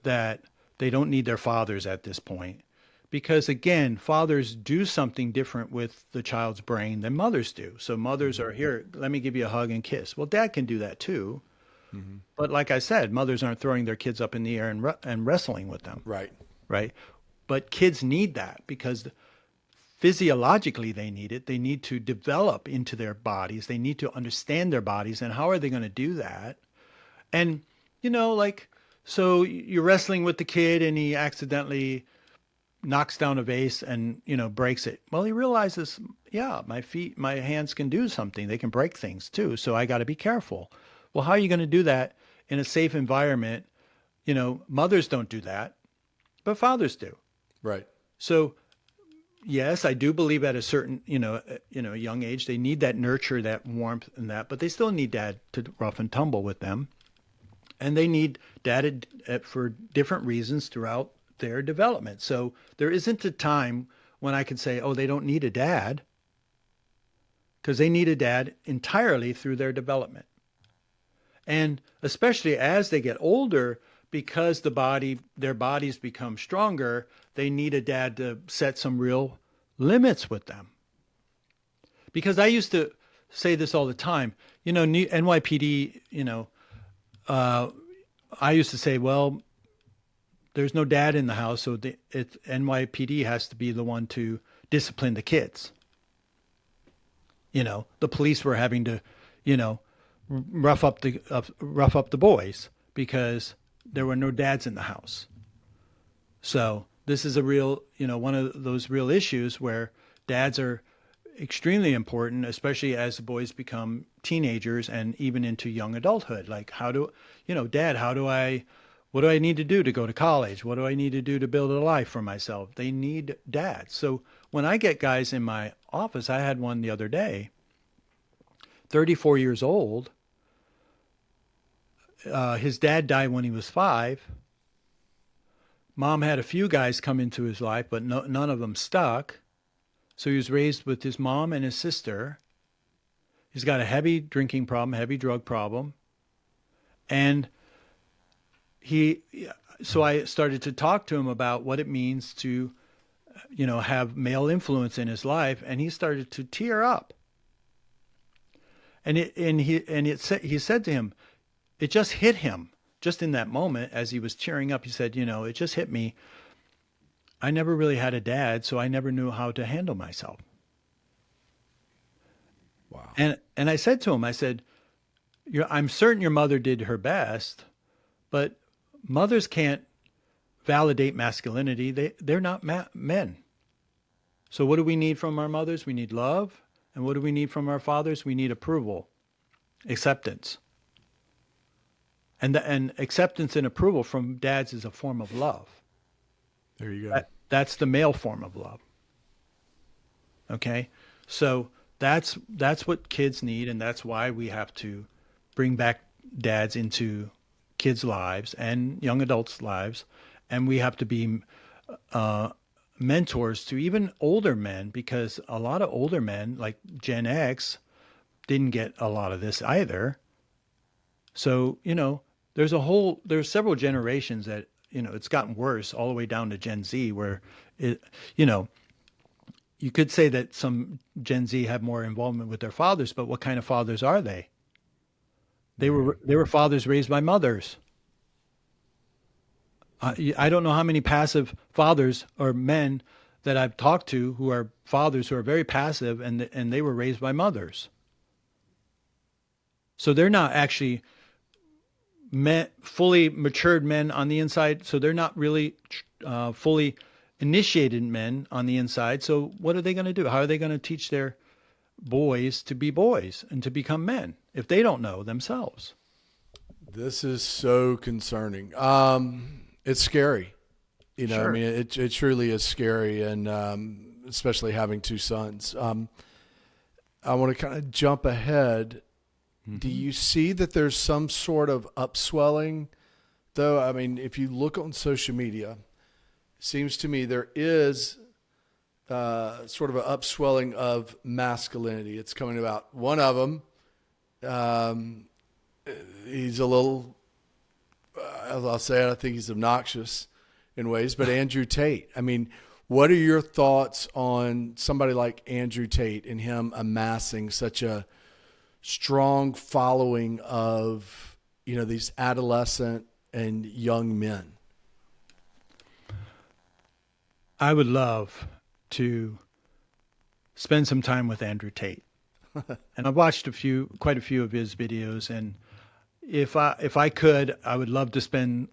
that they don't need their fathers at this point. Because again, fathers do something different with the child's brain than mothers do. So mothers are here, let me give you a hug and kiss. Well, dad can do that too. Mm-hmm. But like I said, mothers aren't throwing their kids up in the air and wrestling with them. Right. Right. But kids need that because physiologically they need it. They need to develop into their bodies. They need to understand their bodies. And how are they going to do that? And, so you're wrestling with the kid and he accidentally knocks down a vase and, breaks it. Well, he realizes, yeah, my hands can do something. They can break things too. So I got to be careful. Well, how are you going to do that in a safe environment? Mothers don't do that, but fathers do. Right. So yes, I do believe at a certain, young age, they need that nurture, that warmth and that, but they still need dad to rough and tumble with them. And they need dad for different reasons throughout their development. So there isn't a time when I can say, oh, they don't need a dad, because they need a dad entirely through their development. And especially as they get older, because their bodies become stronger, they need a dad to set some real limits with them. Because I used to say this all the time, NYPD, I used to say, well, there's no dad in the house, so NYPD has to be the one to discipline the kids. The police were having to, rough up the boys because there were no dads in the house. So this is a real, one of those real issues where dads are extremely important, especially as the boys become teenagers and even into young adulthood. Like, Dad, what do I need to do to go to college? What do I need to do to build a life for myself? They need dads. So when I get guys in my office, I had one the other day, 34 years old. His dad died when he was 5. Mom had a few guys come into his life, but none of them stuck. So he was raised with his mom and his sister. He's got a heavy drinking problem, heavy drug problem. And so I started to talk to him about what it means to, have male influence in his life. And he started to tear up. And he said to him, it just hit him just in that moment as he was tearing up. He said, it just hit me. I never really had a dad, so I never knew how to handle myself. Wow. And I said to him, I said, I'm certain your mother did her best, but mothers can't validate masculinity. They're not men. So what do we need from our mothers? We need love. And what do we need from our fathers? We need approval, acceptance. And acceptance and approval from dads is a form of love. There you go. That's the male form of love. Okay? So that's what kids need, and that's why we have to bring back dads into kids' lives and young adults' lives, and we have to be mentors to even older men, because a lot of older men, like Gen X, didn't get a lot of this either. So, there's several generations that, it's gotten worse all the way down to Gen Z, where you could say that some Gen Z have more involvement with their fathers, but what kind of fathers are they? They were fathers raised by mothers. I don't know how many passive fathers or men that I've talked to who are fathers who are very passive, and they were raised by mothers. So they're not actually fully matured men on the inside. So they're not really fully initiated men on the inside. So what are they going to do? How are they going to teach their boys to be boys and to become men if they don't know themselves? This is so concerning. It's scary. Sure. I mean, it truly is scary, and especially having 2 sons. I want to kind of jump ahead. Mm-hmm. Do you see that there's some sort of upswelling, though? I mean, if you look on social media, it seems to me there is sort of an upswelling of masculinity. It's coming about. One of them, he's a little, I'll say it, I think he's obnoxious in ways, but Andrew Tate. I mean, what are your thoughts on somebody like Andrew Tate and him amassing such a strong following of, these adolescent and young men? I would love to spend some time with Andrew Tate. And I've watched quite a few of his videos, and if I could, I would love to spend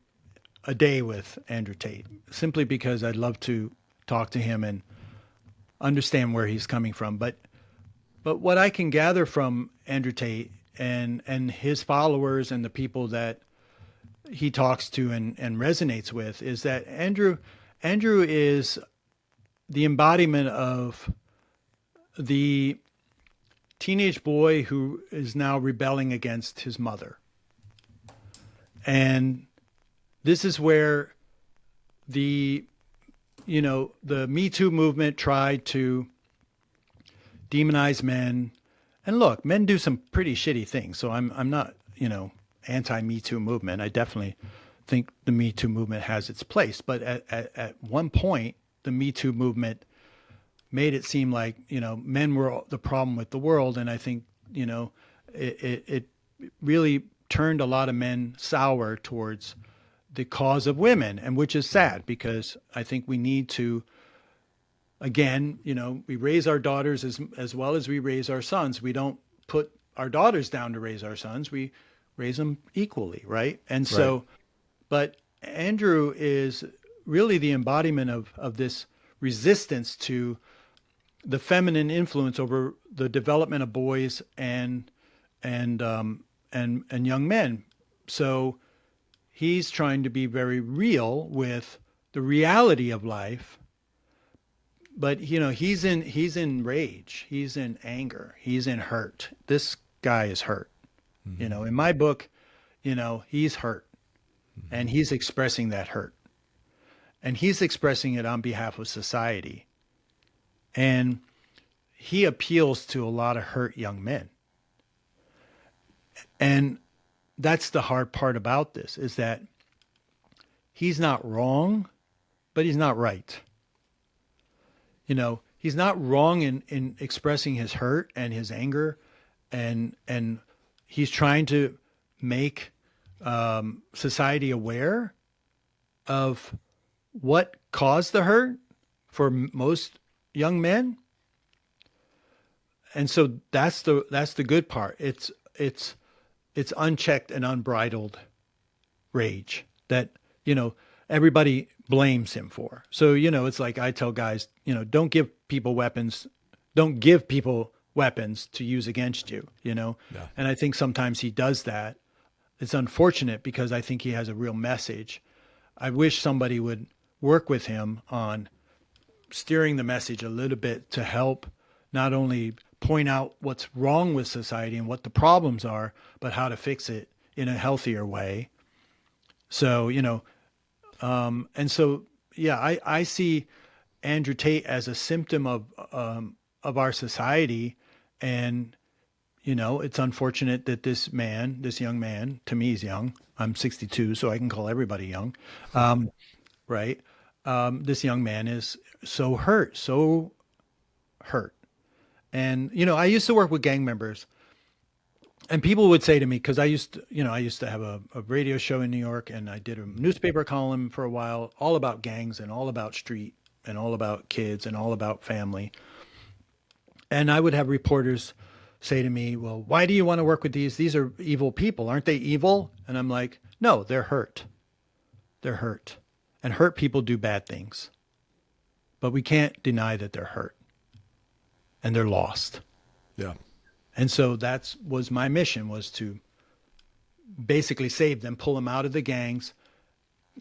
a day with Andrew Tate, simply because I'd love to talk to him and understand where he's coming from. But what I can gather from Andrew Tate and his followers and the people that he talks to and resonates with is that Andrew is the embodiment of the teenage boy who is now rebelling against his mother. And this is where the Me Too movement tried to demonize men. And look, men do some pretty shitty things. So I'm not, anti-Me Too movement. I definitely think the Me Too movement has its place. But at one point, the Me Too movement made it seem like, men were the problem with the world. And I think, it really turned a lot of men sour towards the cause of women, and which is sad, because I think we need to, again, we raise our daughters as well as we raise our sons. We don't put our daughters down to raise our sons. We raise them equally, right? And so, right. But Andrew is really the embodiment of this resistance to the feminine influence over the development of boys and young men. So he's trying to be very real with the reality of life, but he's in rage, he's in anger, he's in hurt. This guy is hurt. In my book, he's hurt, and he's expressing that hurt, and he's expressing it on behalf of society. And he appeals to a lot of hurt young men. And that's the hard part about this, is that he's not wrong, but he's not right. He's not wrong in expressing his hurt and his anger, and he's trying to make society aware of what caused the hurt for most young men. And so that's the good part. It's unchecked and unbridled rage that, everybody blames him for. So, it's like I tell guys, don't give people weapons to use against you, Yeah. And I think sometimes he does that. It's unfortunate because I think he has a real message. I wish somebody would work with him on steering the message a little bit to help not only point out what's wrong with society and what the problems are, but how to fix it in a healthier way. So, and so, yeah, I see Andrew Tate as a symptom of our society. And, it's unfortunate that this young man, to me he's young. I'm 62, so I can call everybody young. Right. This young man is so hurt. And, I used to work with gang members, and people would say to me, because I used to have a radio show in New York, and I did a newspaper column for a while, all about gangs and all about street and all about kids and all about family. And I would have reporters say to me, well, why do you want to work with these? These are evil people. Aren't they evil? And I'm like, no, they're hurt. They're hurt. And hurt people do bad things. But we can't deny that they're hurt. And they're lost. Yeah. And so that was my mission, was to basically save them, pull them out of the gangs,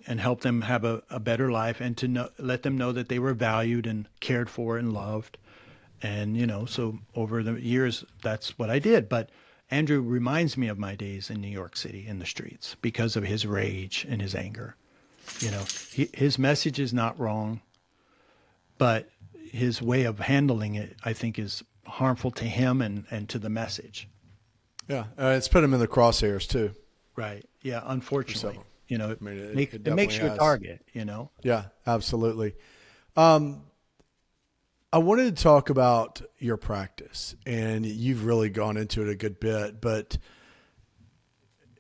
and help them have a better life, and to let them know that they were valued and cared for and loved. And, so over the years, that's what I did. But Andrew reminds me of my days in New York City in the streets because of his rage and his anger. His message is not wrong, but his way of handling it, I think, is harmful to him and to the message. Yeah. It's put him in the crosshairs too. Right. Yeah. Unfortunately, it definitely makes you a target, Yeah, absolutely. I wanted to talk about your practice, and you've really gone into it a good bit, but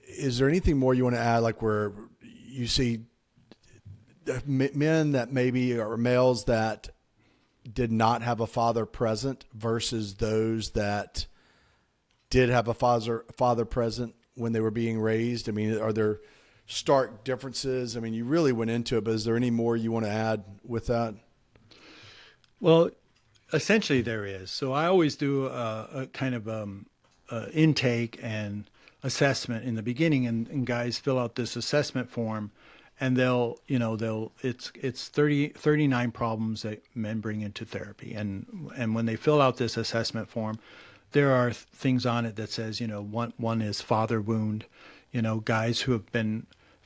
is there anything more you want to add, like where you see men that maybe are males that did not have a father present versus those that did have a father present when they were being raised? I mean, are there stark differences? I mean, you really went into it, but is there any more you want to add with that? Well, essentially there is. So I always do a kind of intake and assessment in the beginning, and guys fill out this assessment form, and it's 39 problems that men bring into therapy. And when they fill out this assessment form, there are things on it that says, one is father wound, guys who have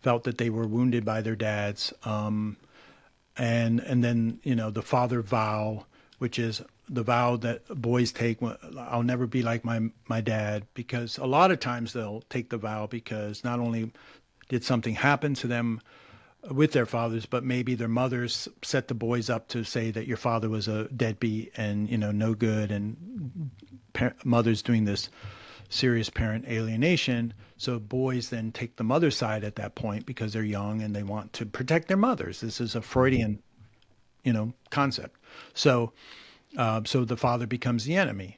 felt that they were wounded by their dads. And then, the father vow, which is the vow that boys take. I'll never be like my dad, because a lot of times they'll take the vow because not only did something happen to them with their fathers, but maybe their mothers set the boys up to say that your father was a deadbeat and, no good, and mothers doing this serious parent alienation. So boys then take the mother's side at that point because they're young and they want to protect their mothers. This is a Freudian, concept. So the father becomes the enemy.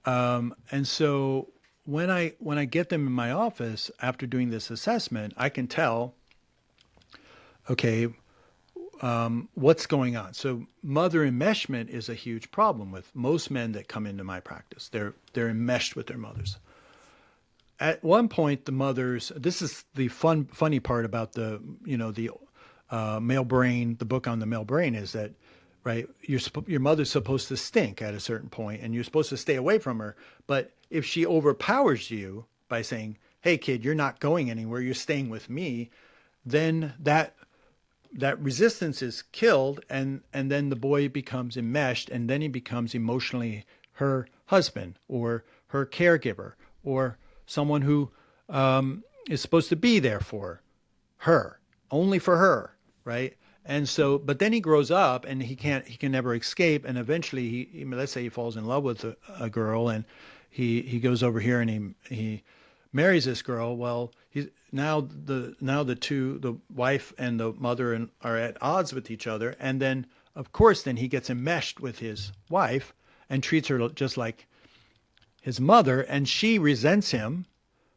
And so when I get them in my office after doing this assessment, I can tell, okay, what's going on. So mother enmeshment is a huge problem with most men that come into my practice. They're enmeshed with their mothers. At one point, the mothers. This is the funny part about the male brain. The book on the male brain is that, right? Your mother's supposed to stink at a certain point, and you're supposed to stay away from her. But if she overpowers you by saying, "Hey, kid, you're not going anywhere. You're staying with me," then that resistance is killed, and then the boy becomes enmeshed, and then he becomes emotionally her husband or her caregiver or someone who is supposed to be there for her, only for her, right? And so, but then he grows up and he can never escape, and eventually let's say he falls in love with a girl, and he goes over here and he marries this girl. Well, he's now the wife and the mother are at odds with each other, and then of course then he gets enmeshed with his wife and treats her just like his mother, and she resents him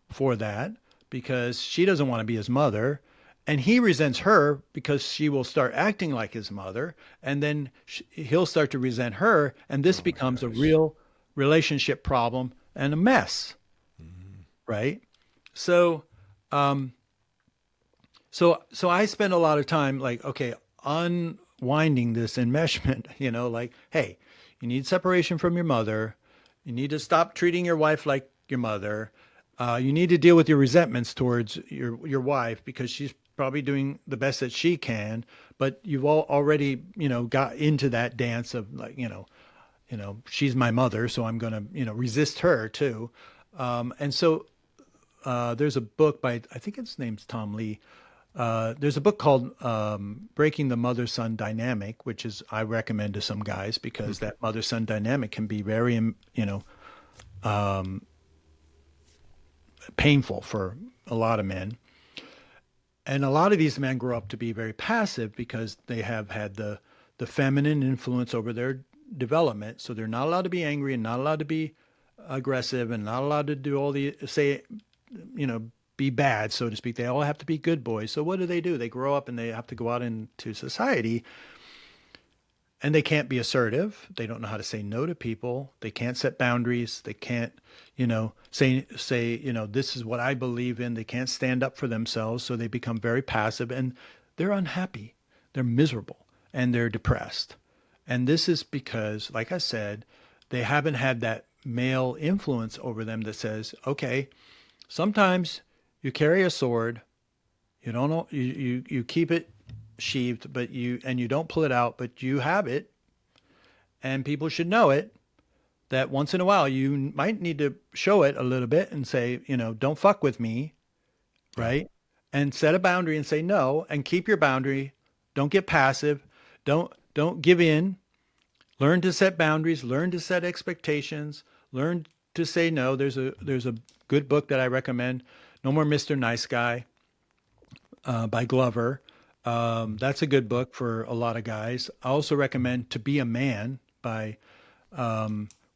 for that because she doesn't want to be his mother, and he resents her because she will start acting like his mother, and then he'll start to resent her, and this becomes a real relationship problem and a mess. Right. So, so I spend a lot of time like, okay, unwinding this enmeshment, like, hey, you need separation from your mother. You need to stop treating your wife like your mother. You need to deal with your resentments towards your wife because she's probably doing the best that she can, but you've already, got into that dance of like, she's my mother, so I'm going to, resist her too. And so, there's a book by, I think his name's Tom Lee. There's a book called Breaking the Mother-Son Dynamic, which I recommend to some guys because that mother-son dynamic can be very, painful for a lot of men. And a lot of these men grow up to be very passive because they have had the feminine influence over their development. So they're not allowed to be angry and not allowed to be aggressive and not allowed to do all be bad, so to speak. They all have to be good boys. So what do? They grow up and they have to go out into society, and they can't be assertive. They don't know how to say no to people. They can't set boundaries. They can't, say, this is what I believe in. They can't stand up for themselves. So they become very passive, and they're unhappy. They're miserable, and they're depressed. And this is because, like I said, they haven't had that male influence over them that says, okay, sometimes you carry a sword, you don't know, you keep it sheathed, but you don't pull it out, but you have it, and people should know it, that once in a while you might need to show it a little bit and say, don't fuck with me, right? And set a boundary and say no, and keep your boundary. Don't get passive. Don't give in. Learn to set boundaries, learn to set expectations, learn to say no. There's a good book that I recommend, No More Mr. Nice Guy, by Glover. That's a good book for a lot of guys. I also recommend To Be a Man by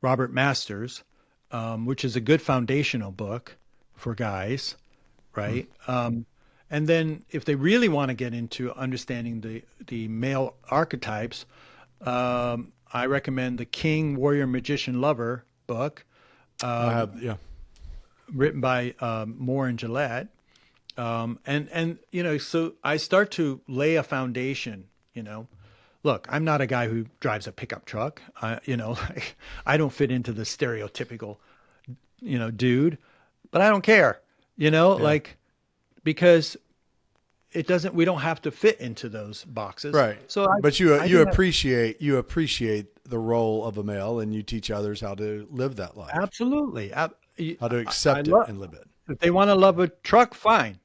Robert Masters, which is a good foundational book for guys, right? And then if they really want to get into understanding the male archetypes, I recommend the King, Warrior, Magician, Lover book. I have, yeah. Written by Moore and Gillette. And so I start to lay a foundation, Look, I'm not a guy who drives a pickup truck. I don't fit into the stereotypical, dude, but I don't care, because we don't have to fit into those boxes. Right. So but you appreciate the role of a male, and you teach others how to live that life. Absolutely. How to accept it and live it. If they want to love a truck, fine,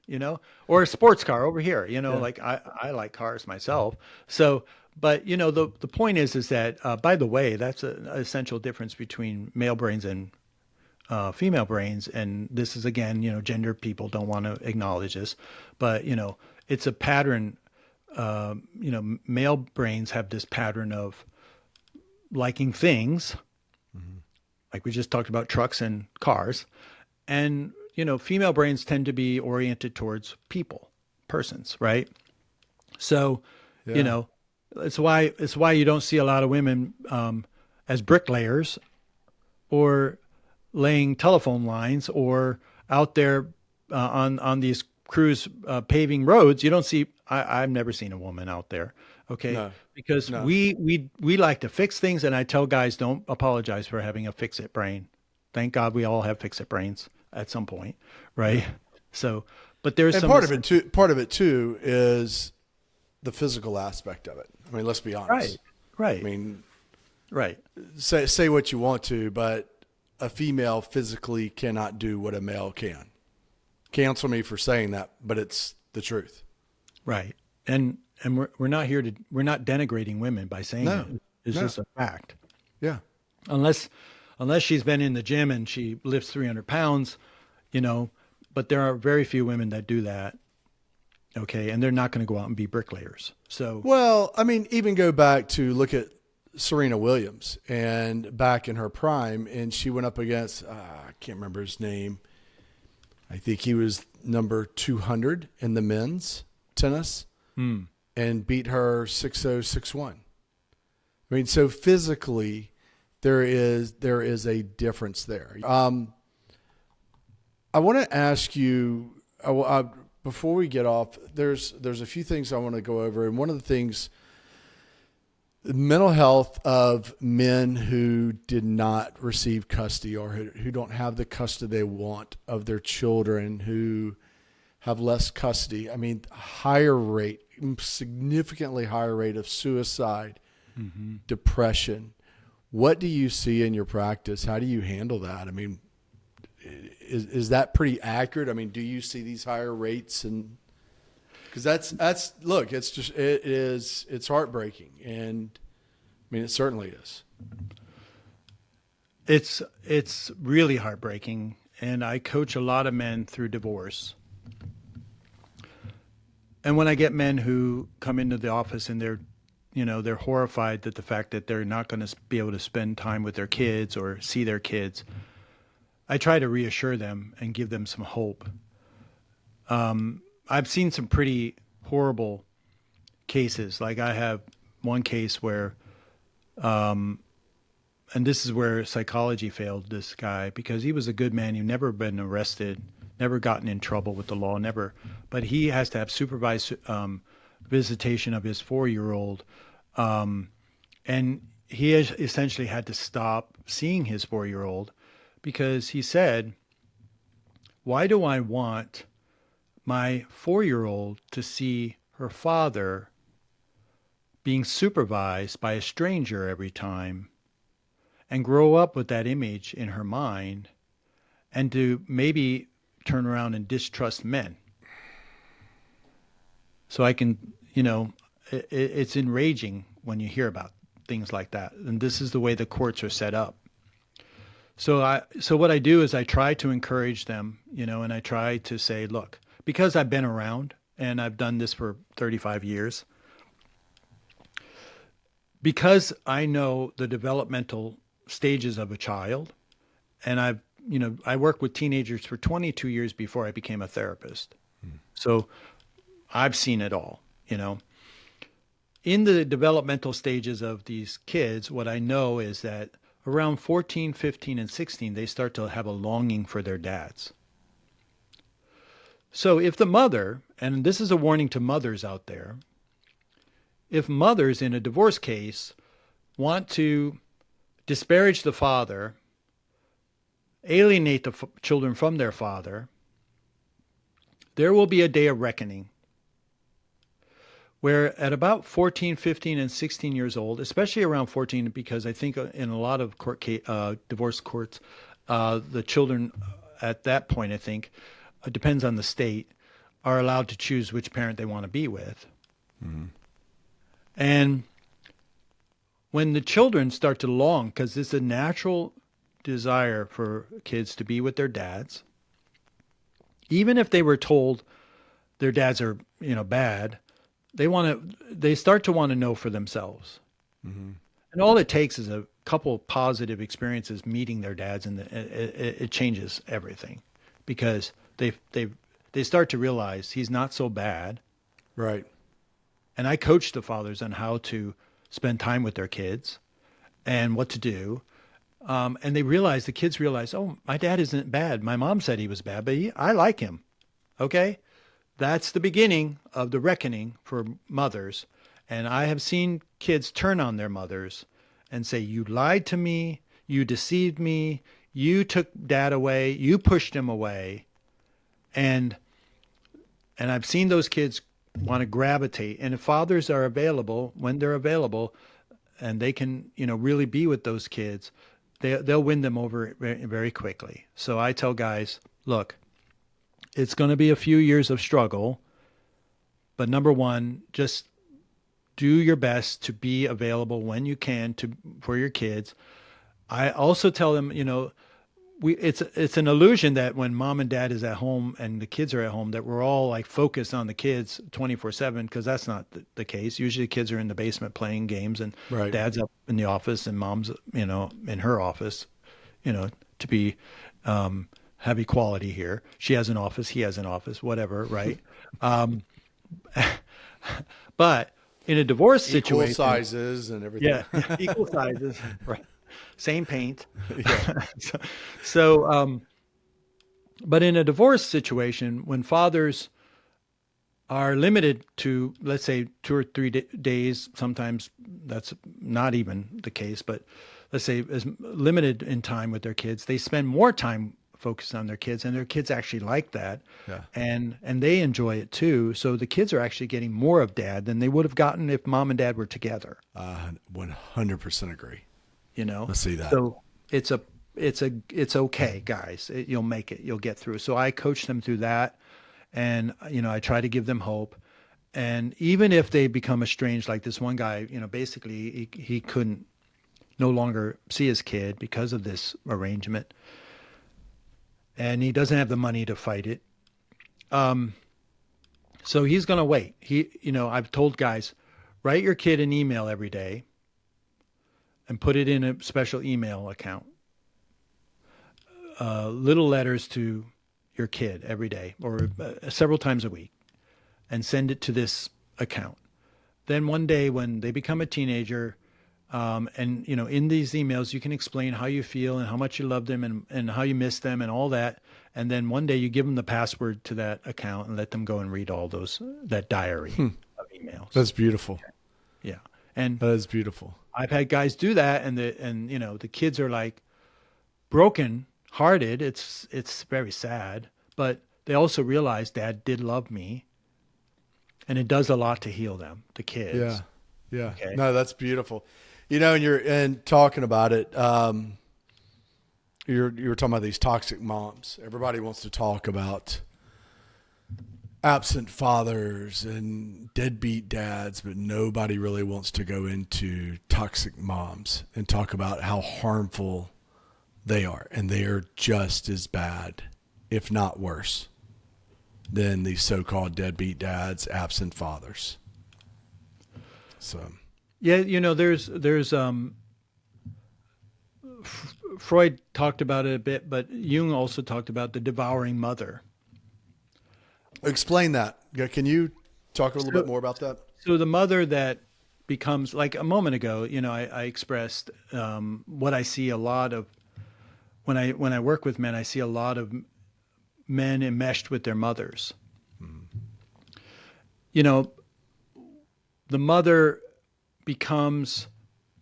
or a sports car over here, like I like cars myself. So, but the point is that, by the way, that's an essential difference between male brains and female brains. And this is, again, gender people don't want to acknowledge this, but, it's a pattern. Male brains have this pattern of liking things, like we just talked about trucks and cars. And, female brains tend to be oriented towards persons, right? So, It's why you don't see a lot of women as bricklayers or laying telephone lines or out there on these crews paving roads. You don't see. I've never seen a woman out there. Okay, No, because no. we like to fix things, and I tell guys, don't apologize for having a fix-it brain. Thank God we all have fix-it brains at some point, right? Yeah. So, but there's And some part of it too is the physical aspect of it. I mean, let's be honest. right, right, I mean, right. say what you want to, but a female physically cannot do what a male can. Cancel me for saying that, but it's the truth. Right. And we're not here to we're not denigrating women by saying No, it. It's no. just a fact. Yeah. Unless she's been in the gym and she lifts 300 pounds, but there are very few women that do that. Okay. And they're not going to go out and be bricklayers. So, Well, I mean, even go back to look at Serena Williams and back in her prime, and she went up against, I can't remember his name. I think he was number 200 in the men's tennis and beat her 6-0, 6-1. I mean, so physically there is a difference there. I want to ask you, before we get off, there's a few things I want to go over. And one of the things, mental health of men who did not receive custody or who don't have the custody they want of their children, who have less custody. I mean, significantly higher rate of suicide, depression. What do you see in your practice? How do you handle that? I mean, is that pretty accurate? I mean, do you see these higher rates? And because look, it's heartbreaking. And I mean, it certainly is. it's really heartbreaking. And I coach a lot of men through divorce. And when I get men who come into the office and they're horrified at the fact that they're not going to be able to spend time with their kids or see their kids, I try to reassure them and give them some hope. I've seen some pretty horrible cases. Like I have one case where, and this is where psychology failed this guy, because he was a good man. He'd never been arrested, never gotten in trouble with the law, but he has to have supervised visitation of his 4-year-old. And he has essentially had to stop seeing his 4-year-old because he said, why do I want my 4-year-old to see her father being supervised by a stranger every time and grow up with that image in her mind and to maybe turn around and distrust men? So I can, it's enraging when you hear about things like that. And this is the way the courts are set up. So what I do is I try to encourage them, and I try to say, look, because I've been around and I've done this for 35 years, because I know the developmental stages of a child, and I worked with teenagers for 22 years before I became a therapist. So I've seen it all, In the developmental stages of these kids, what I know is that around 14, 15, and 16, they start to have a longing for their dads. So if the mother, and this is a warning to mothers out there, if mothers in a divorce case want to disparage the father, alienate the children from their father, there will be a day of reckoning where at about 14, 15, and 16 years old, especially around 14, because I think in a lot of divorce courts, the children at that point, I think, depends on the state, are allowed to choose which parent they want to be with. Mm-hmm. And when the children start to long, because it's a natural desire for kids to be with their dads, even if they were told their dads are, bad, they start to want to know for themselves. Mm-hmm. And all it takes is a couple positive experiences meeting their dads, and it changes everything, because they start to realize he's not so bad. Right. And I coach the fathers on how to spend time with their kids and what to do. And the kids realize, oh, my dad isn't bad. My mom said he was bad, but I like him. Okay. That's the beginning of the reckoning for mothers. And I have seen kids turn on their mothers and say, you lied to me. You deceived me. You took dad away. You pushed him away. And I've seen those kids want to gravitate. And if fathers are available, when they're available, and they can, really be with those kids, they'll win them over very, very quickly. So I tell guys, look, it's going to be a few years of struggle, but number one, just do your best to be available when you can for your kids. I also tell them, it's an illusion that when mom and dad is at home and the kids are at home, that we're all like focused on the kids 24/7, because that's not the case. Usually the kids are in the basement playing games, and Right. dad's up in the office and mom's, in her office, to be, have equality here. She has an office, he has an office, whatever. Right. But in a divorce situation, Equal sizes and everything. yeah, equal sizes, right. Same paint. Yeah. So, but in a divorce situation, when fathers are limited to, let's say, 2 or 3 days, sometimes that's not even the case, but let's say is limited in time with their kids, they spend more time focused on their kids, and their kids actually like that. Yeah. And they enjoy it too. So the kids are actually getting more of dad than they would have gotten if mom and dad were together. 100% agree. Let's see that. So it's okay, guys. You'll make it. You'll get through. So I coach them through that, and I try to give them hope. And even if they become estranged, like this one guy, basically he couldn't no longer see his kid because of this arrangement, and he doesn't have the money to fight it. So he's going to wait. I've told guys, write your kid an email every day and put it in a special email account. Little letters to your kid every day, or several times a week, and send it to this account. Then one day when they become a teenager, and in these emails, you can explain how you feel and how much you love them and how you miss them and all that. And then one day you give them the password to that account and let them go and read all that diary of emails. That's beautiful. Yeah. And that is beautiful. I've had guys do that, and the kids are like broken hearted. It's very sad, but they also realize dad did love me, and it does a lot to heal them, the kids. Yeah. Yeah. Okay. No, that's beautiful. And talking about it, you were talking about these toxic moms. Everybody wants to talk about absent fathers and deadbeat dads, but nobody really wants to go into toxic moms and talk about how harmful they are. And they are just as bad, if not worse, than these so-called deadbeat dads, absent fathers. So, yeah, there's Freud talked about it a bit, but Jung also talked about the devouring mother. Explain that. Can you talk a little bit more about that? So the mother that becomes, like a moment ago, I expressed what I see a lot of when I work with men. I see a lot of men enmeshed with their mothers. Mm-hmm. The mother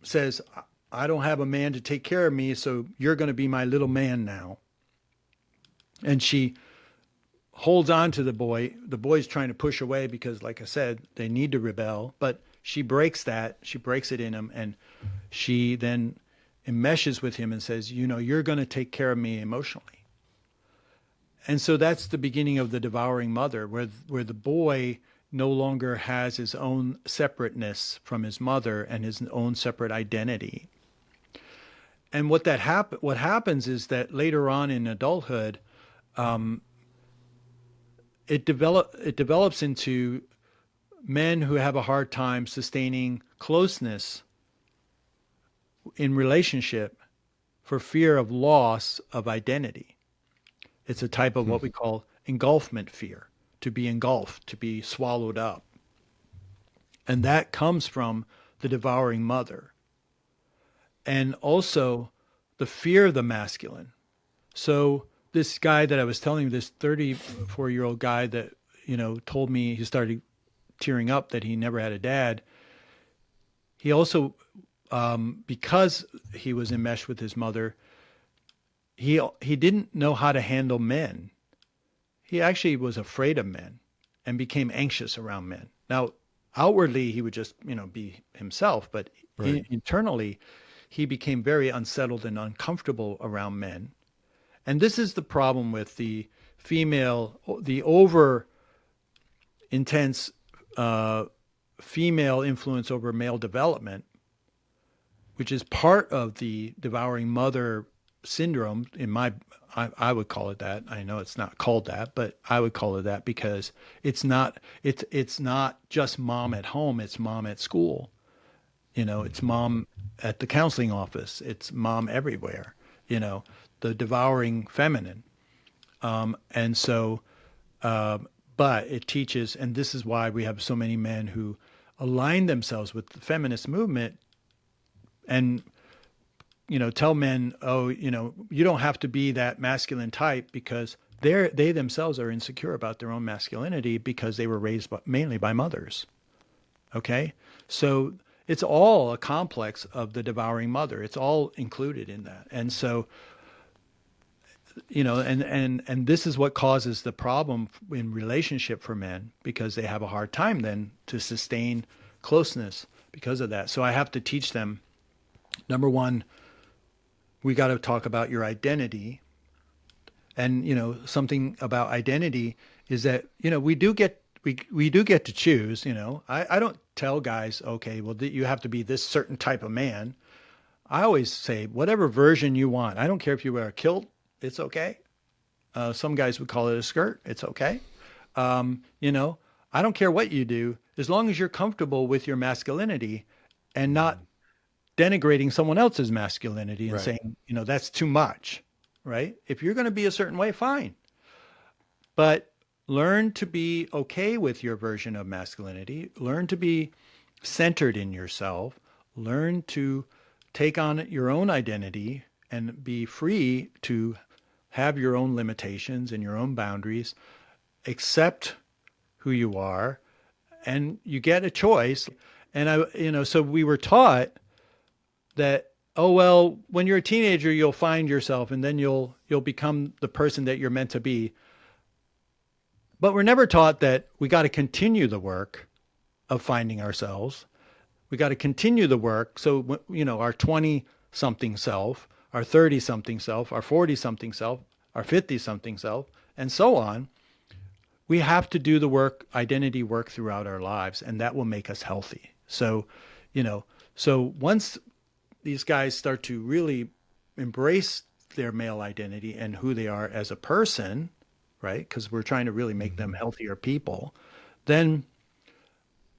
says, I don't have a man to take care of me, so you're going to be my little man now. And she holds on to the boy. The boy's trying to push away because, like I said, they need to rebel. But she breaks that. She breaks it in him. And she then enmeshes with him and says, you're going to take care of me emotionally. And so that's the beginning of the devouring mother, where the boy no longer has his own separateness from his mother and his own separate identity. And what happens is that later on in adulthood, it develops into men who have a hard time sustaining closeness in relationship for fear of loss of identity. It's a type of what we call engulfment fear, to be engulfed, to be swallowed up. And that comes from the devouring mother. And also the fear of the masculine. So this guy that I was telling you, this 34-year-old guy that, told me, he started tearing up that he never had a dad. He also, because he was enmeshed with his mother, he didn't know how to handle men. He actually was afraid of men and became anxious around men. Now, outwardly, he would just, be himself, but Right. internally, he became very unsettled and uncomfortable around men. And this is the problem with the over intense female influence over male development, which is part of the devouring mother syndrome. I would call it that. I know it's not called that, but I would call it that because it's not just mom at home. It's mom at school. It's mom at the counseling office. It's mom everywhere. The devouring feminine. And so, but it teaches, and this is why we have so many men who align themselves with the feminist movement and, tell men, oh, you don't have to be that masculine type because they themselves are insecure about their own masculinity because they were raised mainly by mothers. Okay. So it's all a complex of the devouring mother. It's all included in that. And so, and this is what causes the problem in relationship for men because they have a hard time then to sustain closeness because of that. So I have to teach them, number one, we got to talk about your identity. And, something about identity is that, we do get to choose, I don't tell guys, okay, well, you have to be this certain type of man. I always say, whatever version you want. I don't care if you wear a kilt, it's okay. Some guys would call it a skirt. It's okay. I don't care what you do, as long as you're comfortable with your masculinity and not denigrating someone else's masculinity and Right. saying, that's too much, right? If you're going to be a certain way, fine. But learn to be okay with your version of masculinity. Learn to be centered in yourself. Learn to take on your own identity and be free to have your own limitations and your own boundaries. Accept who you are, and you get a choice. And so we were taught that, oh, well, when you're a teenager, you'll find yourself and then you'll become the person that you're meant to be. But we're never taught that we got to continue the work of finding ourselves. We got to continue the work. So, our 20 something self, our 30 something self, our 40 something self, our 50 something self, and so on. We have to do the work, identity work throughout our lives, and that will make us healthy. So, so once these guys start to really embrace their male identity and who they are as a person, right? Because we're trying to really make them healthier people, then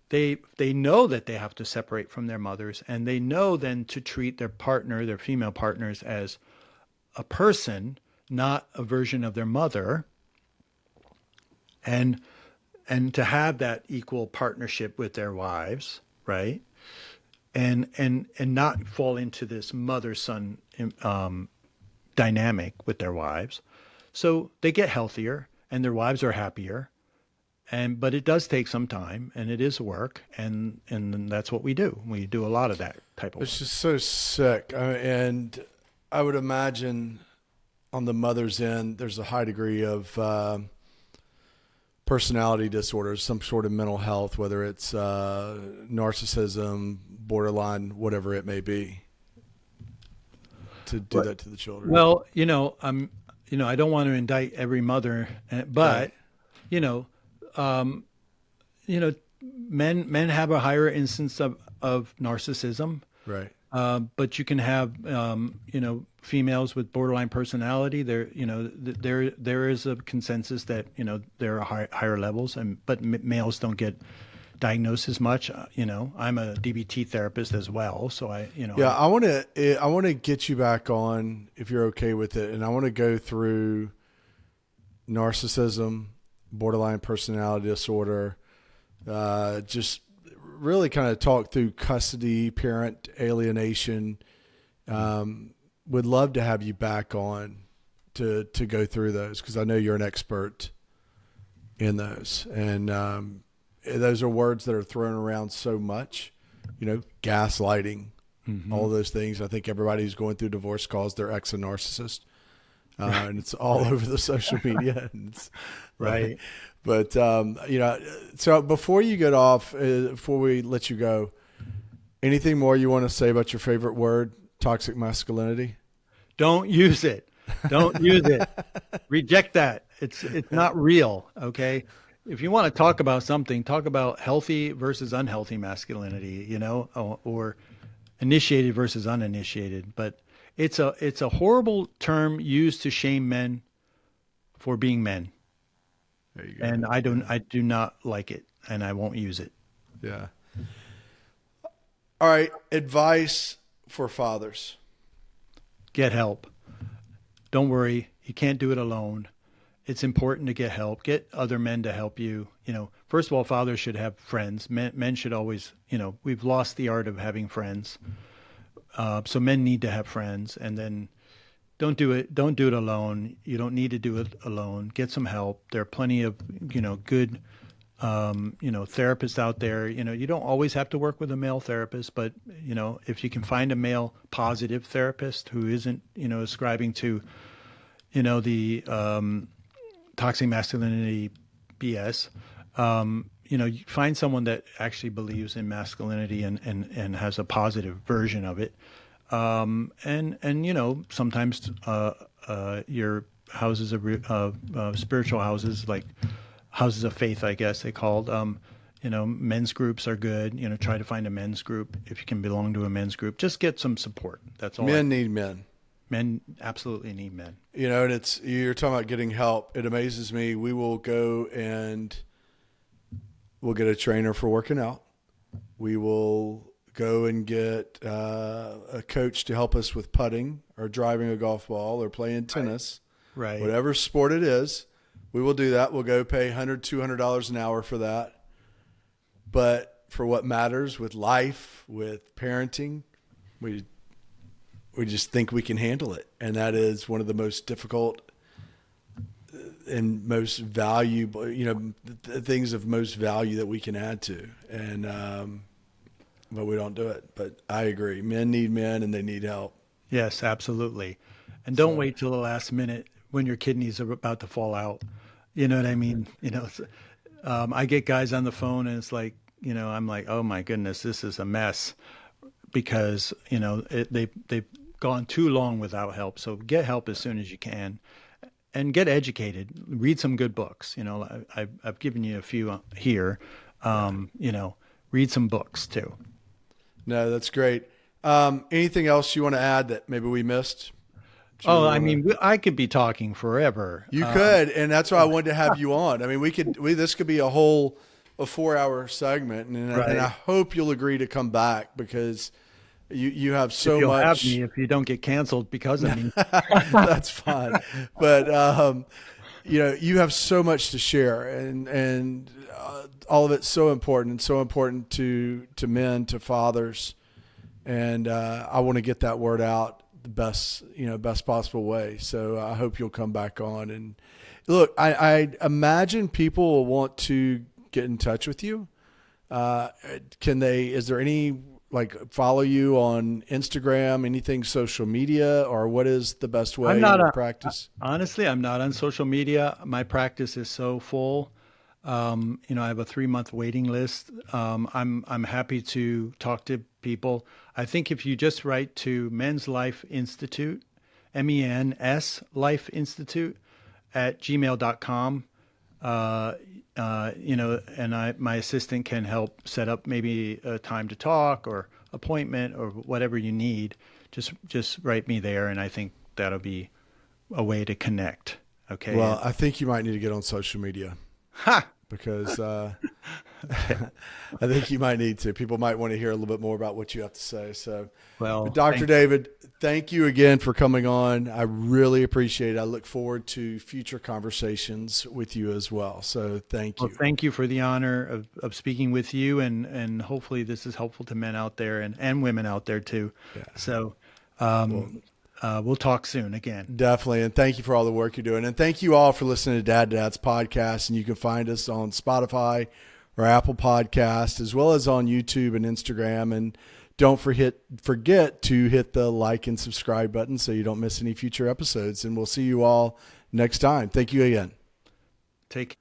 they know that they have to separate from their mothers, and they know then to treat their partner, their female partners, as a person, not a version of their mother, and to have that equal partnership with their wives, right? And not fall into this mother-son dynamic with their wives. So they get healthier and their wives are happier. But it does take some time and it is work. And that's what we do. We do a lot of that type of work. It's just so sick. And I would imagine on the mother's end, there's a high degree of personality disorders, some sort of mental health, whether it's narcissism, borderline, whatever it may be, to do that to the children. Well, I don't want to indict every mother, but, Right. you know, you know, men have a higher instance of narcissism. Right. But you can have, females with borderline personality. There is a consensus that, there are higher levels, but males don't get diagnosed as much. I'm a DBT therapist as well. So I want to get you back on if you're okay with it. And I want to go through narcissism, borderline personality disorder, just really kind of talk through custody, parent alienation. Would love to have you back on to go through those, because I know you're an expert in those. And those are words that are thrown around so much, gaslighting, all those things. I think everybody who's going through divorce calls their ex a narcissist. And it's all over the social media. Right. But, so before you get off, before we let you go, anything more you want to say about your favorite word, toxic masculinity? Don't use it. Don't use it. Reject that. It's not real. Okay. If you want to talk about something, talk about healthy versus unhealthy masculinity, or initiated versus uninitiated. But it's a horrible term used to shame men for being men. There you go. And I do not like it, and I won't use it. Yeah. All right. Advice for fathers. Get help. Don't worry. You can't do it alone. It's important to get help. Get other men to help you. First of all, fathers should have friends. Men should always, we've lost the art of having friends. So men need to have friends. And then don't do it alone. You don't need to do it alone. Get some help. There are plenty of, good, therapists out there. You don't always have to work with a male therapist, but, if you can find a male positive therapist who isn't, ascribing to, the toxic masculinity BS, you find someone that actually believes in masculinity and has a positive version of it. Sometimes your houses of spiritual houses, like houses of faith, I guess they called, men's groups are good. Try to find a men's group. If you can belong to a men's group, just get some support. That's all. Men need men. Men absolutely need men. And you're talking about getting help. It amazes me. We will go and we'll get a trainer for working out. We will go and get a coach to help us with putting or driving a golf ball or playing tennis. Right. Whatever sport it is, we will do that. We'll go pay $100, $200 an hour for that. But for what matters with life, with parenting, we just think we can handle it. And that is one of the most difficult and most valuable, things of most value that we can add to. And, but we don't do it. But I agree. Men need men and they need help. Yes, absolutely. And don't wait till the last minute when your kidneys are about to fall out. You know what I mean? I get guys on the phone and it's like, I'm like, oh my goodness, this is a mess because, they've gone too long without help. So get help as soon as you can and get educated. Read some good books. I've given you a few here. Read some books too. No, that's great. Anything else you want to add that maybe we missed? I could be talking forever. You could, and that's why I wanted to have you on. I mean, this could be a 4-hour segment, and I hope you'll agree to come back because you have so you'll much. Have me if you don't get canceled because of me. That's fine, but you have so much to share, and all of it's so important to men, to fathers, and I want to get that word out the best possible way. So I hope you'll come back on. And look, I imagine people will want to get in touch with you. Is there any follow you on Instagram, anything social media, or what is the best way to practice? Honestly, I'm not on social media. My practice is so full. I have a 3-month waiting list. I'm happy to talk to people. I think if you just write to Men's Life Institute, MENS Life Institute at gmail.com, and my assistant can help set up maybe a time to talk or appointment or whatever you need. Just write me there, and I think that'll be a way to connect. Okay. Well, I think you might need to get on social media. Ha! because I think you might need to. People might want to hear a little bit more about what you have to say. So, Well, Dr. David, thank you again for coming on. I really appreciate it. I look forward to future conversations with you as well. So thank you. well, thank you for the honor of speaking with you, and hopefully this is helpful to men out there and women out there too. Yeah. So Well, we'll talk soon again. definitely. And thank you for all the work you're doing. And thank you all for listening to Dad's podcast. And you can find us on Spotify or Apple Podcast, as well as on YouTube and Instagram. And don't forget to hit the like and subscribe button so you don't miss any future episodes. And we'll see you all next time. Thank you again. Take